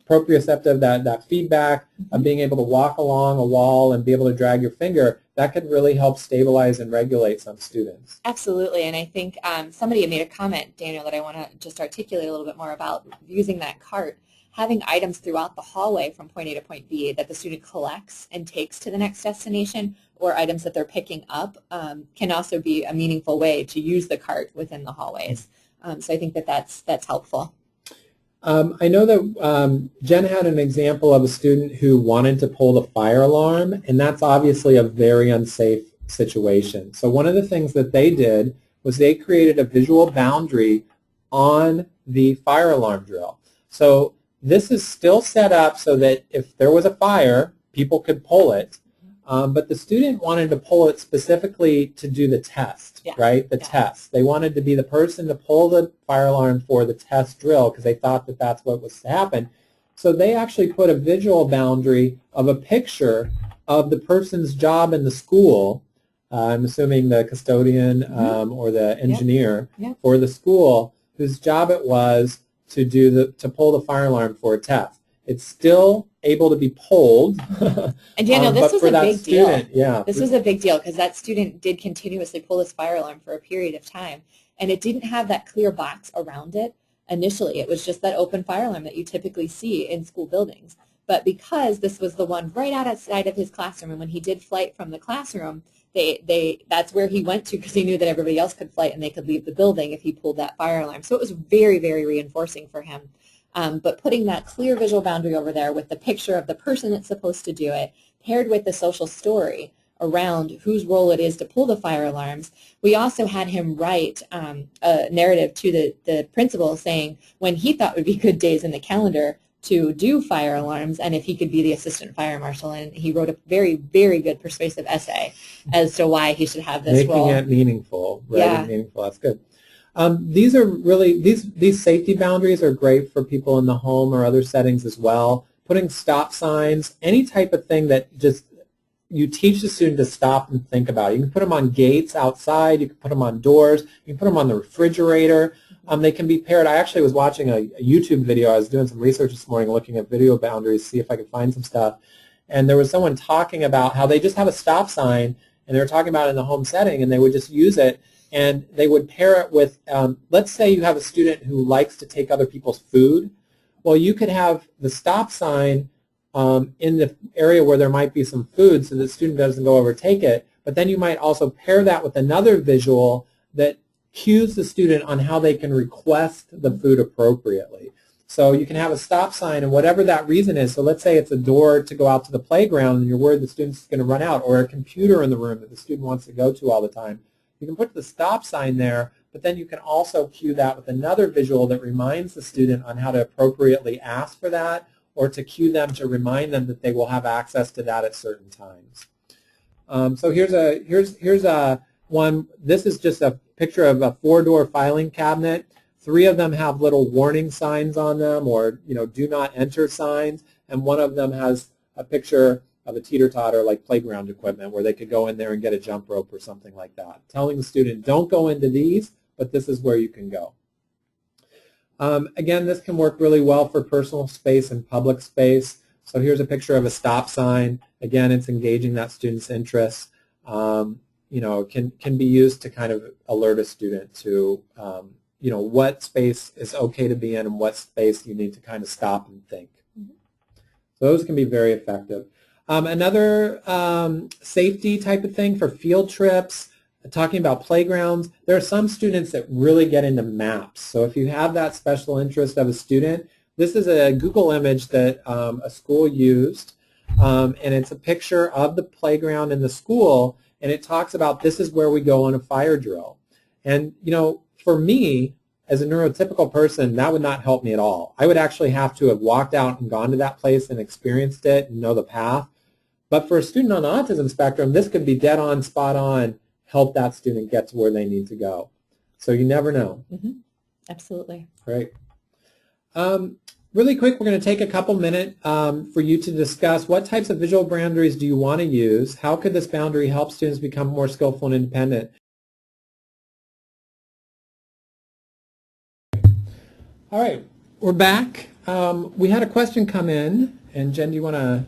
proprioceptive, that feedback of being able to walk along a wall and be able to drag your finger, that could really help stabilize and regulate some students. Absolutely, and I think somebody had made a comment, Daniel, that I want to just articulate a little bit more about using that cart. Having items throughout the hallway from point A to point B that the student collects and takes to the next destination, or items that they're picking up, can also be a meaningful way to use the cart within the hallways. So I think that that's helpful. I know that Jen had an example of a student who wanted to pull the fire alarm, and that's obviously a very unsafe situation. So one of the things that they did was they created a visual boundary on the fire alarm drill. So this is still set up so that if there was a fire, people could pull it, but the student wanted to pull it specifically to do the test, right? The test. They wanted to be the person to pull the fire alarm for the test drill because they thought that that's what was to happen. So they actually put a visual boundary of a picture of the person's job in the school, I'm assuming the custodian or the engineer for the school, whose job it was to pull the fire alarm for a test. It's still able to be pulled. And Daniel, this was a big deal. Yeah. This was a big deal because that student did continuously pull this fire alarm for a period of time, and it didn't have that clear box around it initially. It was just that open fire alarm that you typically see in school buildings. But because this was the one right outside of his classroom, and when he did flight from the classroom, that's where he went to because he knew that everybody else could flight and they could leave the building if he pulled that fire alarm. So it was very, very reinforcing for him. But putting that clear visual boundary over there with the picture of the person that's supposed to do it, paired with the social story around whose role it is to pull the fire alarms, we also had him write a narrative to the principal saying when he thought would be good days in the calendar, to do fire alarms and if he could be the assistant fire marshal. And he wrote a very, very good persuasive essay as to why he should have this role. Making it meaningful, right? Yeah. Meaningful, that's good. These are really, these safety boundaries are great for people in the home or other settings as well. Putting stop signs, any type of thing that just you teach the student to stop and think about it. You can put them on gates outside. You can put them on doors. You can put them on the refrigerator. They can be paired. I actually was watching a YouTube video. I was doing some research this morning looking at video boundaries, see if I could find some stuff. And there was someone talking about how they just have a stop sign, and they were talking about it in the home setting, and they would just use it, and they would pair it with, let's say you have a student who likes to take other people's food. Well, you could have the stop sign in the area where there might be some food so the student doesn't go overtake it, but then you might also pair that with another visual that cues the student on how they can request the food appropriately. So you can have a stop sign and whatever that reason is. So let's say it's a door to go out to the playground and you're worried the student's going to run out, or a computer in the room that the student wants to go to all the time. You can put the stop sign there, but then you can also cue that with another visual that reminds the student on how to appropriately ask for that, or to cue them to remind them that they will have access to that at certain times. So here's a one. This is just a picture of a 4-door filing cabinet. 3 of them have little warning signs on them, or do not enter signs, and one of them has a picture of a teeter-totter like playground equipment where they could go in there and get a jump rope or something like that. Telling the student, don't go into these, but this is where you can go. Again, this can work really well for personal space and public space. So here's a picture of a stop sign. Again, it's engaging that student's interest. Can be used to kind of alert a student to what space is okay to be in and what space you need to kind of stop and think. Mm-hmm. So those can be very effective. Another safety type of thing for field trips, talking about playgrounds, there are some students that really get into maps. So if you have that special interest of a student, this is a Google image that a school used, and it's a picture of the playground in the school, and it talks about this is where we go on a fire drill. And, for me, as a neurotypical person, that would not help me at all. I would actually have to have walked out and gone to that place and experienced it and know the path. But for a student on the autism spectrum, this could be dead on, spot on, help that student get to where they need to go. So you never know. Mm-hmm. Absolutely. Great. Really quick, we're going to take a couple minutes for you to discuss what types of visual boundaries do you want to use? How could this boundary help students become more skillful and independent? All right, we're back. We had a question come in, and Jen, do you want to?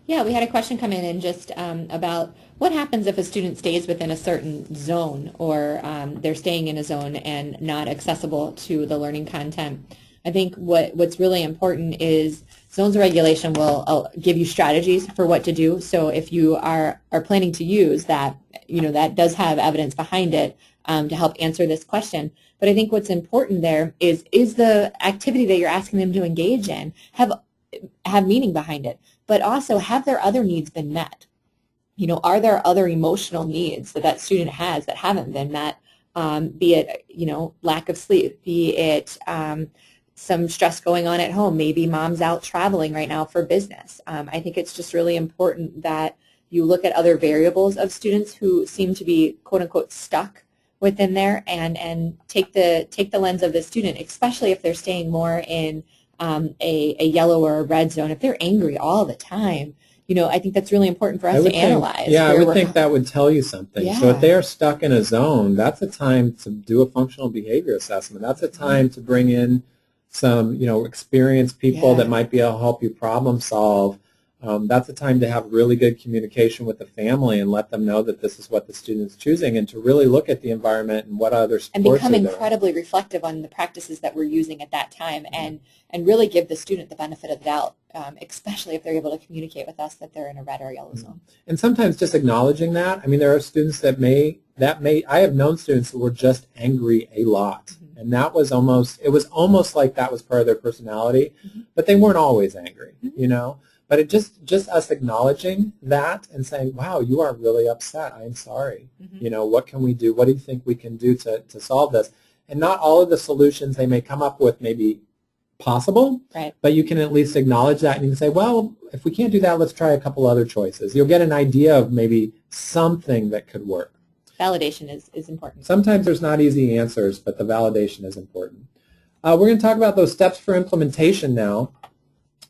Yeah, we had a question come in and just about what happens if a student stays within a certain zone, or they're staying in a zone and not accessible to the learning content. I think what's really important is zones of regulation will give you strategies for what to do. So if you are planning to use that, that does have evidence behind it to help answer this question. But I think what's important there is the activity that you're asking them to engage in have meaning behind it, but also have their other needs been met? Are there other emotional needs that student has that haven't been met? Be it, lack of sleep, be it some stress going on at home. Maybe mom's out traveling right now for business. I think it's just really important that you look at other variables of students who seem to be quote unquote stuck within there, and take the lens of the student, especially if they're staying more in a yellow or a red zone. If they're angry all the time, I think that's really important for us to analyze. Yeah, I would think that would tell you something. Yeah. So if they are stuck in a zone, that's a time to do a functional behavior assessment. That's a time to bring in some, experienced people that might be able to help you problem solve. That's a time to have really good communication with the family and let them know that this is what the student's choosing, and to really look at the environment and what other supports and become incredibly reflective on the practices that we're using at that time, and really give the student the benefit of the doubt, especially if they're able to communicate with us that they're in a red or yellow zone. And sometimes just acknowledging that. I mean, there are students that may I have known students who were just angry a lot. And that was it was almost like that was part of their personality, but they weren't always angry, But it just us acknowledging that and saying, wow, you are really upset. I'm sorry. What can we do? What do you think we can do to solve this? And not all of the solutions they may come up with may be possible, right. but you can at least acknowledge that and you can say, well, if we can't do that, let's try a couple other choices. You'll get an idea of maybe something that could work. Validation is important. Sometimes there's not easy answers, but the validation is important. We're going to talk about those steps for implementation now.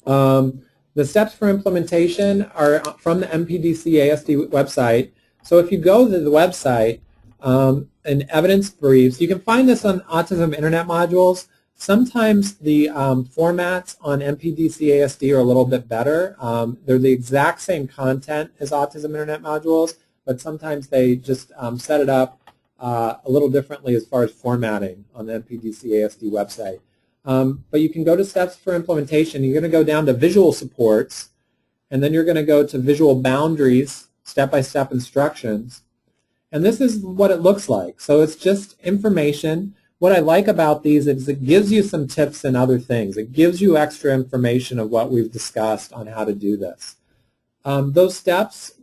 The steps for implementation are from the MPDC ASD website. So if you go to the website and evidence briefs, you can find this on Autism Internet modules. Sometimes the formats on MPDC ASD are a little bit better. They're the exact same content as Autism Internet modules, but sometimes they just set it up a little differently as far as formatting on the MPDC ASD website. But you can go to steps for implementation. You're going to go down to visual supports, and then you're going to go to visual boundaries, step-by-step instructions. And this is what it looks like. So it's just information. What I like about these is it gives you some tips and other things. It gives you extra information of what we've discussed on how to do this. Those steps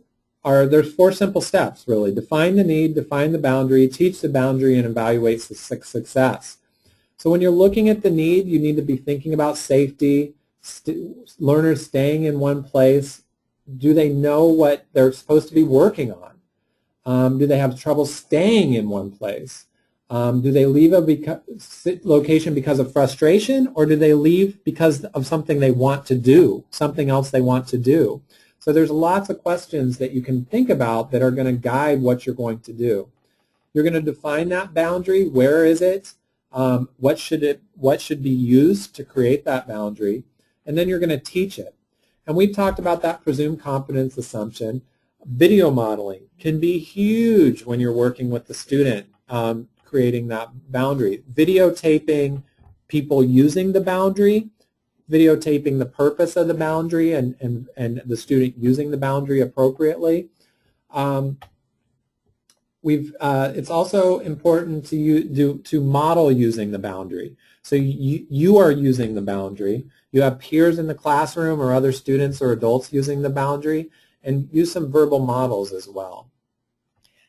there's 4 simple steps, really. Define the need, define the boundary, teach the boundary, and evaluate success. So when you're looking at the need, you need to be thinking about safety, learners staying in one place. Do they know what they're supposed to be working on? Do they have trouble staying in one place? Do they leave a location because of frustration, or do they leave because of something they want to do, something else they want to do? So there's lots of questions that you can think about that are going to guide what you're going to do. You're going to define that boundary. Where is it? What should be used to create that boundary? And then you're going to teach it. And we've talked about that presumed competence assumption. Video modeling can be huge when you're working with the student creating that boundary. Videotaping people using the boundary, videotaping the purpose of the boundary and the student using the boundary appropriately. It's also important to model using the boundary. So you are using the boundary. You have peers in the classroom or other students or adults using the boundary, and use some verbal models as well.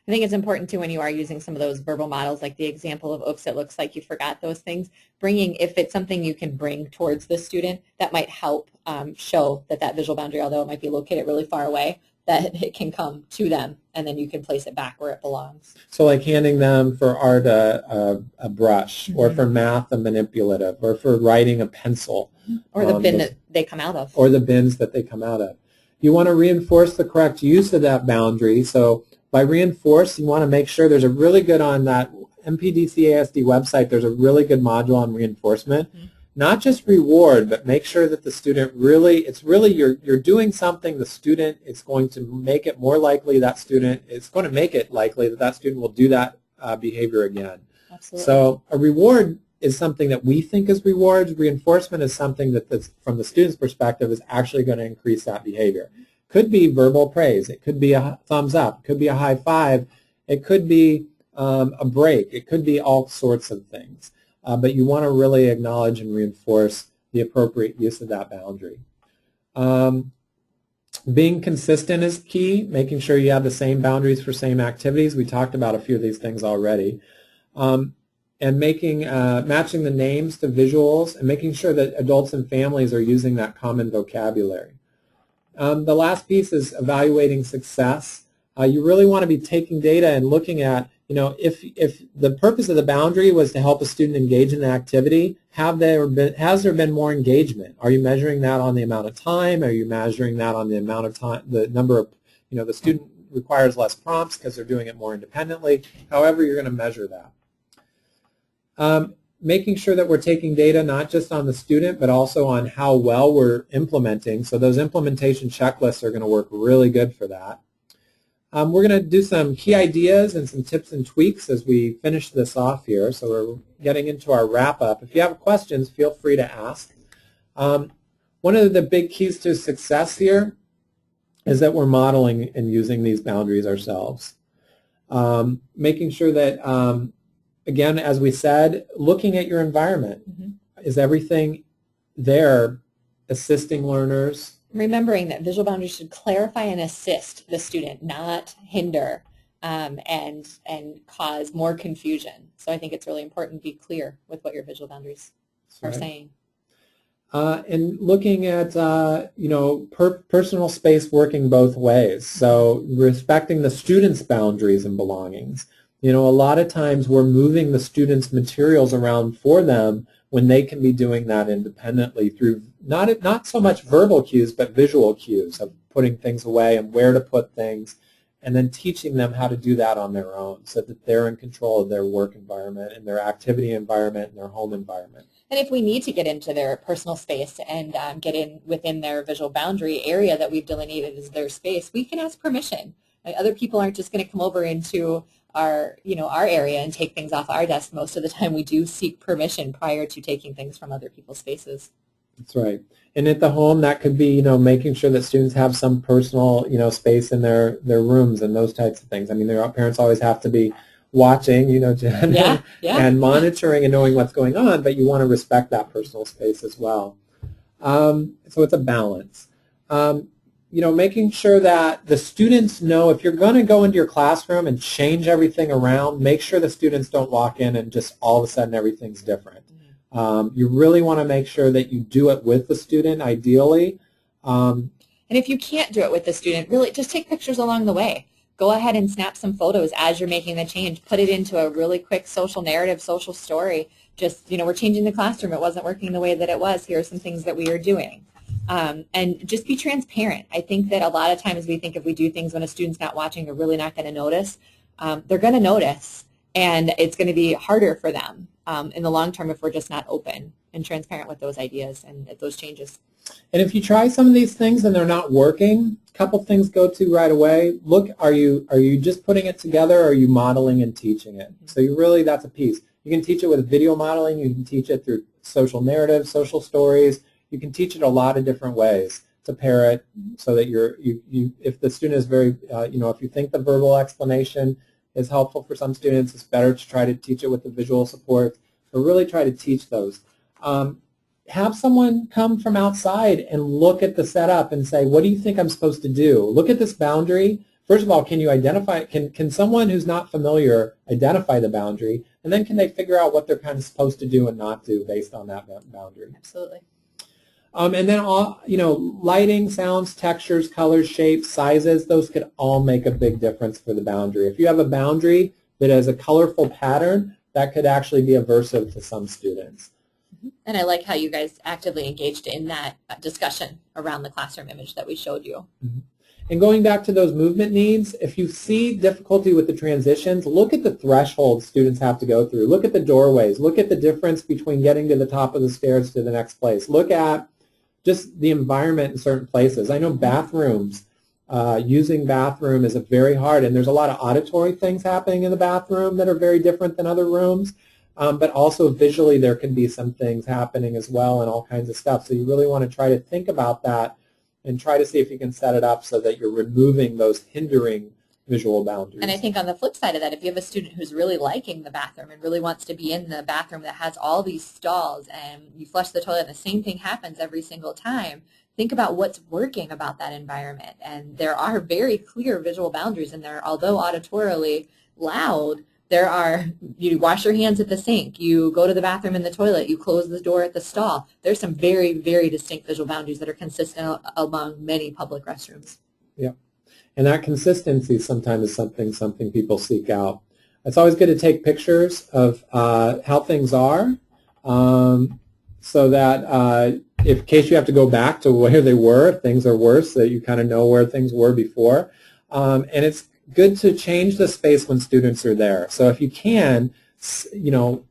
I think it's important too when you are using some of those verbal models, like the example of, oops, it looks like you forgot those things, if it's something you can bring towards the student, that might help show that visual boundary, although it might be located really far away, that it can come to them, and then you can place it back where it belongs. So like handing them for art a brush, or for math a manipulative, or for writing a pencil. Or the bin that they come out of. Or the bins that they come out of. You want to reinforce the correct use of that boundary. So by reinforce, you want to make sure there's a really good, on that MPDC ASD website, there's a really good module on reinforcement. Not just reward, but make sure that the student you're doing something, the student, it's going to make it more likely it's going to make it likely that student will do that behavior again. Absolutely. So a reward is something that we think is rewards. Reinforcement is something that from the student's perspective is actually going to increase that behavior. Could be verbal praise. It could be a thumbs up. It could be a high five. It could be a break. It could be all sorts of things. But you want to really acknowledge and reinforce the appropriate use of that boundary. Being consistent is key, making sure you have the same boundaries for same activities. We talked about a few of these things already. And matching the names to visuals, and making sure that adults and families are using that common vocabulary. The last piece is evaluating success. You really want to be taking data and looking at, if the purpose of the boundary was to help a student engage in the activity, has there been more engagement? Are you measuring that on the amount of time? Are you measuring that on the amount of time, the number of, the student requires less prompts because they're doing it more independently? However, you're going to measure that. Making sure that we're taking data not just on the student, but also on how well we're implementing. So those implementation checklists are going to work really good for that. We're going to do some key ideas and some tips and tweaks as we finish this off here. So we're getting into our wrap-up. If you have questions, feel free to ask. One of the big keys to success here is that we're modeling and using these boundaries ourselves. Making sure that, again, as we said, looking at your environment. Is everything there assisting learners? Remembering that visual boundaries should clarify and assist the student, not hinder and cause more confusion. So I think it's really important to be clear with what your visual boundaries are saying. And looking at, personal space working both ways. So respecting the student's boundaries and belongings. A lot of times we're moving the students' materials around for them when they can be doing that independently through not so much verbal cues, but visual cues of putting things away and where to put things, and then teaching them how to do that on their own so that they're in control of their work environment and their activity environment and their home environment. And if we need to get into their personal space and get in within their visual boundary area that we've delineated as their space, we can ask permission. Other people aren't just going to come over into our area and take things off our desk. Most of the time we do seek permission prior to taking things from other people's spaces. That's right. And at the home, that could be, making sure that students have some personal, space in their rooms and those types of things. I mean, their parents always have to be watching, Jen, and monitoring and knowing what's going on, but you want to respect that personal space as well. So it's a balance. Making sure that the students know if you're going to go into your classroom and change everything around, make sure the students don't walk in and just all of a sudden everything's different. You really want to make sure that you do it with the student, ideally. And if you can't do it with the student, really just take pictures along the way. Go ahead and snap some photos as you're making the change. Put it into a really quick social narrative, social story. Just, we're changing the classroom. It wasn't working the way that it was. Here are some things that we are doing. And just be transparent. I think that a lot of times we think if we do things when a student's not watching, they're really not going to notice. They're going to notice, and it's going to be harder for them in the long term if we're just not open and transparent with those ideas and those changes. And if you try some of these things and they're not working, a couple things go to right away. Look, are you just putting it together, or are you modeling and teaching it? Mm-hmm. So that's a piece. You can teach it with video modeling. You can teach it through social narratives, social stories. You can teach it a lot of different ways to pair it so that if the student is very, if you think the verbal explanation is helpful for some students, it's better to try to teach it with the visual support. So really try to teach those. Have someone come from outside and look at the setup and say, what do you think I'm supposed to do? Look at this boundary. First of all, can you identify, can someone who's not familiar identify the boundary? And then can they figure out what they're kind of supposed to do and not do based on that boundary? Absolutely. And then lighting, sounds, textures, colors, shapes, sizes, those could all make a big difference for the boundary. If you have a boundary that has a colorful pattern, that could actually be aversive to some students. And I like how you guys actively engaged in that discussion around the classroom image that we showed you. Mm-hmm. And going back to those movement needs, if you see difficulty with the transitions, look at the thresholds students have to go through. Look at the doorways. Look at the difference between getting to the top of the stairs to the next place. Look at just the environment in certain places. I know bathrooms, using bathroom is very hard, and there's a lot of auditory things happening in the bathroom that are very different than other rooms. But also visually there can be some things happening as well and all kinds of stuff. So you really want to try to think about that and try to see if you can set it up so that you're removing those hindering visual boundaries. And I think on the flip side of that, if you have a student who's really liking the bathroom and really wants to be in the bathroom that has all these stalls and you flush the toilet and the same thing happens every single time, think about what's working about that environment. And there are very clear visual boundaries in there. Although auditorily loud, you wash your hands at the sink, you go to the bathroom in the toilet, you close the door at the stall. There's some very, very distinct visual boundaries that are consistent among many public restrooms. Yeah, and that consistency sometimes is something people seek out. It's always good to take pictures of how things are so that in case you have to go back to where they were, things are worse, so that you kind of know where things were before. And it's good to change the space when students are there. So if you can,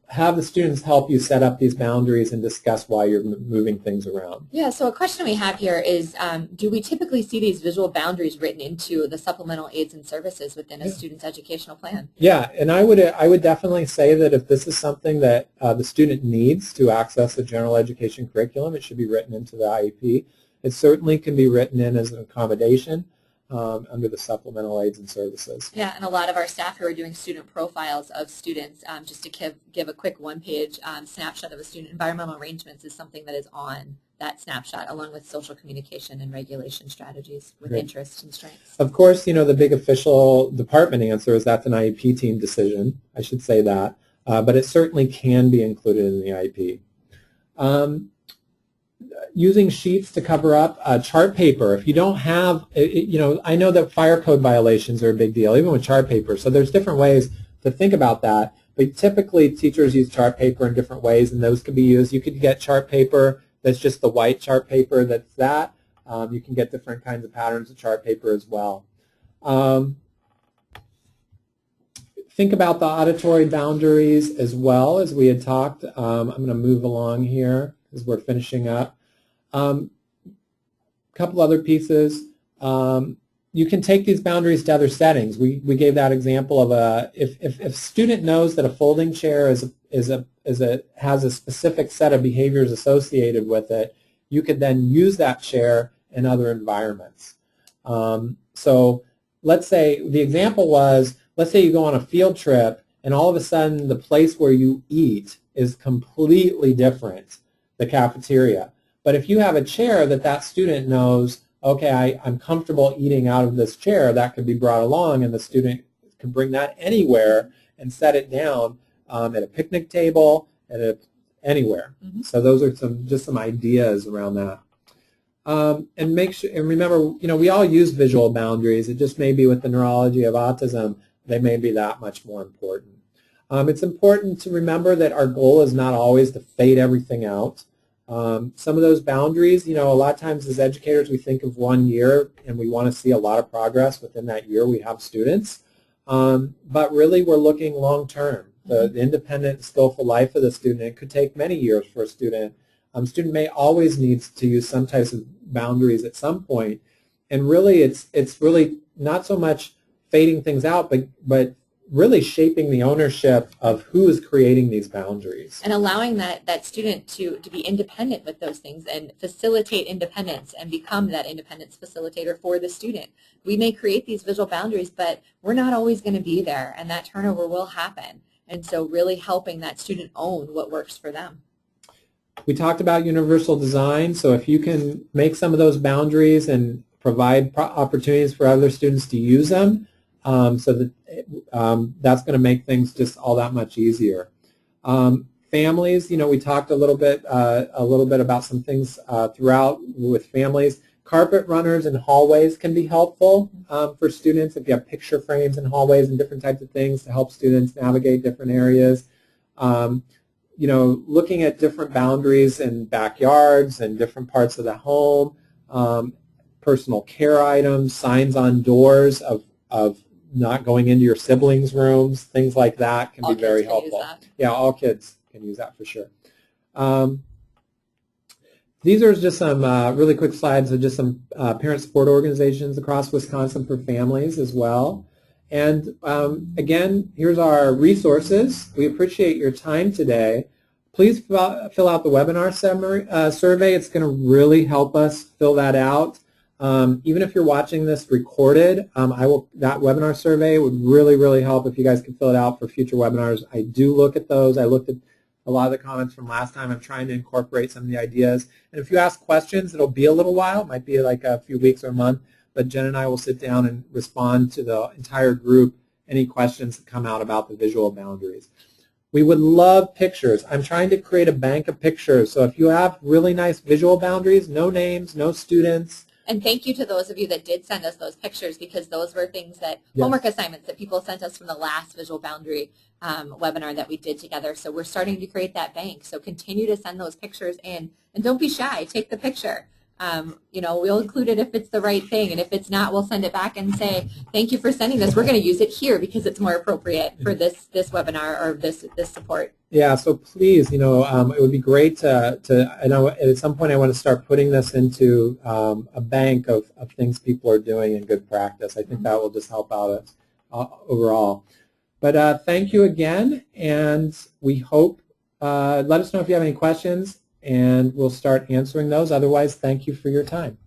have the students help you set up these boundaries and discuss why you're moving things around. Yeah, so a question we have here is, do we typically see these visual boundaries written into the supplemental aids and services within a student's educational plan? Yeah, and I would definitely say that if this is something that the student needs to access the general education curriculum, it should be written into the IEP. It certainly can be written in as an accommodation under the supplemental aids and services. Yeah, and a lot of our staff who are doing student profiles of students, just to give a quick one-page snapshot of a student, environmental arrangements is something that is on that snapshot, along with social communication and regulation strategies with interests and strengths. Of course, the big official department answer is that's an IEP team decision. I should say that. But it certainly can be included in the IEP. using sheets to cover up chart paper. If you don't have, I know that fire code violations are a big deal, even with chart paper. So there's different ways to think about that. But typically, teachers use chart paper in different ways, and those could be used. You could get chart paper that's just the white chart paper that's that. You can get different kinds of patterns of chart paper as well. Think about the auditory boundaries as well, as we had talked. I'm going to move along here as we're finishing up. A couple other pieces. You can take these boundaries to other settings. We gave that example of if a student knows that a folding chair has a specific set of behaviors associated with it, you could then use that chair in other environments. So let's say the example was, let's say you go on a field trip and all of a sudden the place where you eat is completely different, the cafeteria. But if you have a chair that student knows, okay, I'm comfortable eating out of this chair, that could be brought along, and the student can bring that anywhere and set it down at a picnic table, anywhere. Mm-hmm. So those are just some ideas around that. And make sure, and remember, we all use visual boundaries. It just may be with the neurology of autism, they may be that much more important. It's important to remember that our goal is not always to fade everything out. Some of those boundaries, a lot of times as educators we think of 1 year and we want to see a lot of progress within that year we have students. But really we're looking long term. The independent, skillful life of the student, it could take many years for a student. Student may always need to use some types of boundaries at some point. And really it's really not so much fading things out, but really shaping the ownership of who is creating these boundaries. And allowing that student to be independent with those things and facilitate independence and become that independence facilitator for the student. We may create these visual boundaries, but we're not always going to be there, and that turnover will happen. And so really helping that student own what works for them. We talked about universal design, so if you can make some of those boundaries and provide opportunities for other students to use them, so that that's going to make things just all that much easier. Families, we talked a little bit about some things throughout with families. Carpet runners in hallways can be helpful for students if you have picture frames in hallways and different types of things to help students navigate different areas. Looking at different boundaries in backyards and different parts of the home, personal care items, signs on doors of not going into your siblings' rooms, things like that can be very helpful. Yeah, all kids can use that for sure. These are just some really quick slides of just some parent support organizations across Wisconsin for families as well. And again, here's our resources. We appreciate your time today. Please fill out the webinar survey. It's going to really help us fill that out. Even if you're watching this recorded, that webinar survey would really, really help if you guys could fill it out for future webinars. I do look at those. I looked at a lot of the comments from last time. I'm trying to incorporate some of the ideas. And if you ask questions, it'll be a little while. It might be like a few weeks or a month. But Jen and I will sit down and respond to the entire group, any questions that come out about the visual boundaries. We would love pictures. I'm trying to create a bank of pictures. So if you have really nice visual boundaries, no names, no students. And thank you to those of you that did send us those pictures, because those were things that, homework assignments that people sent us from the last visual boundary webinar that we did together. So we're starting to create that bank. So continue to send those pictures in, and don't be shy. Take the picture. We'll include it if it's the right thing, and if it's not, we'll send it back and say, thank you for sending this. We're going to use it here because it's more appropriate for this webinar or this support. Yeah, so please, it would be great to I know at some point I want to start putting this into a bank of things people are doing in good practice. I think that will just help out us overall. But thank you again, and we hope, let us know if you have any questions, and we'll start answering those. Otherwise, thank you for your time.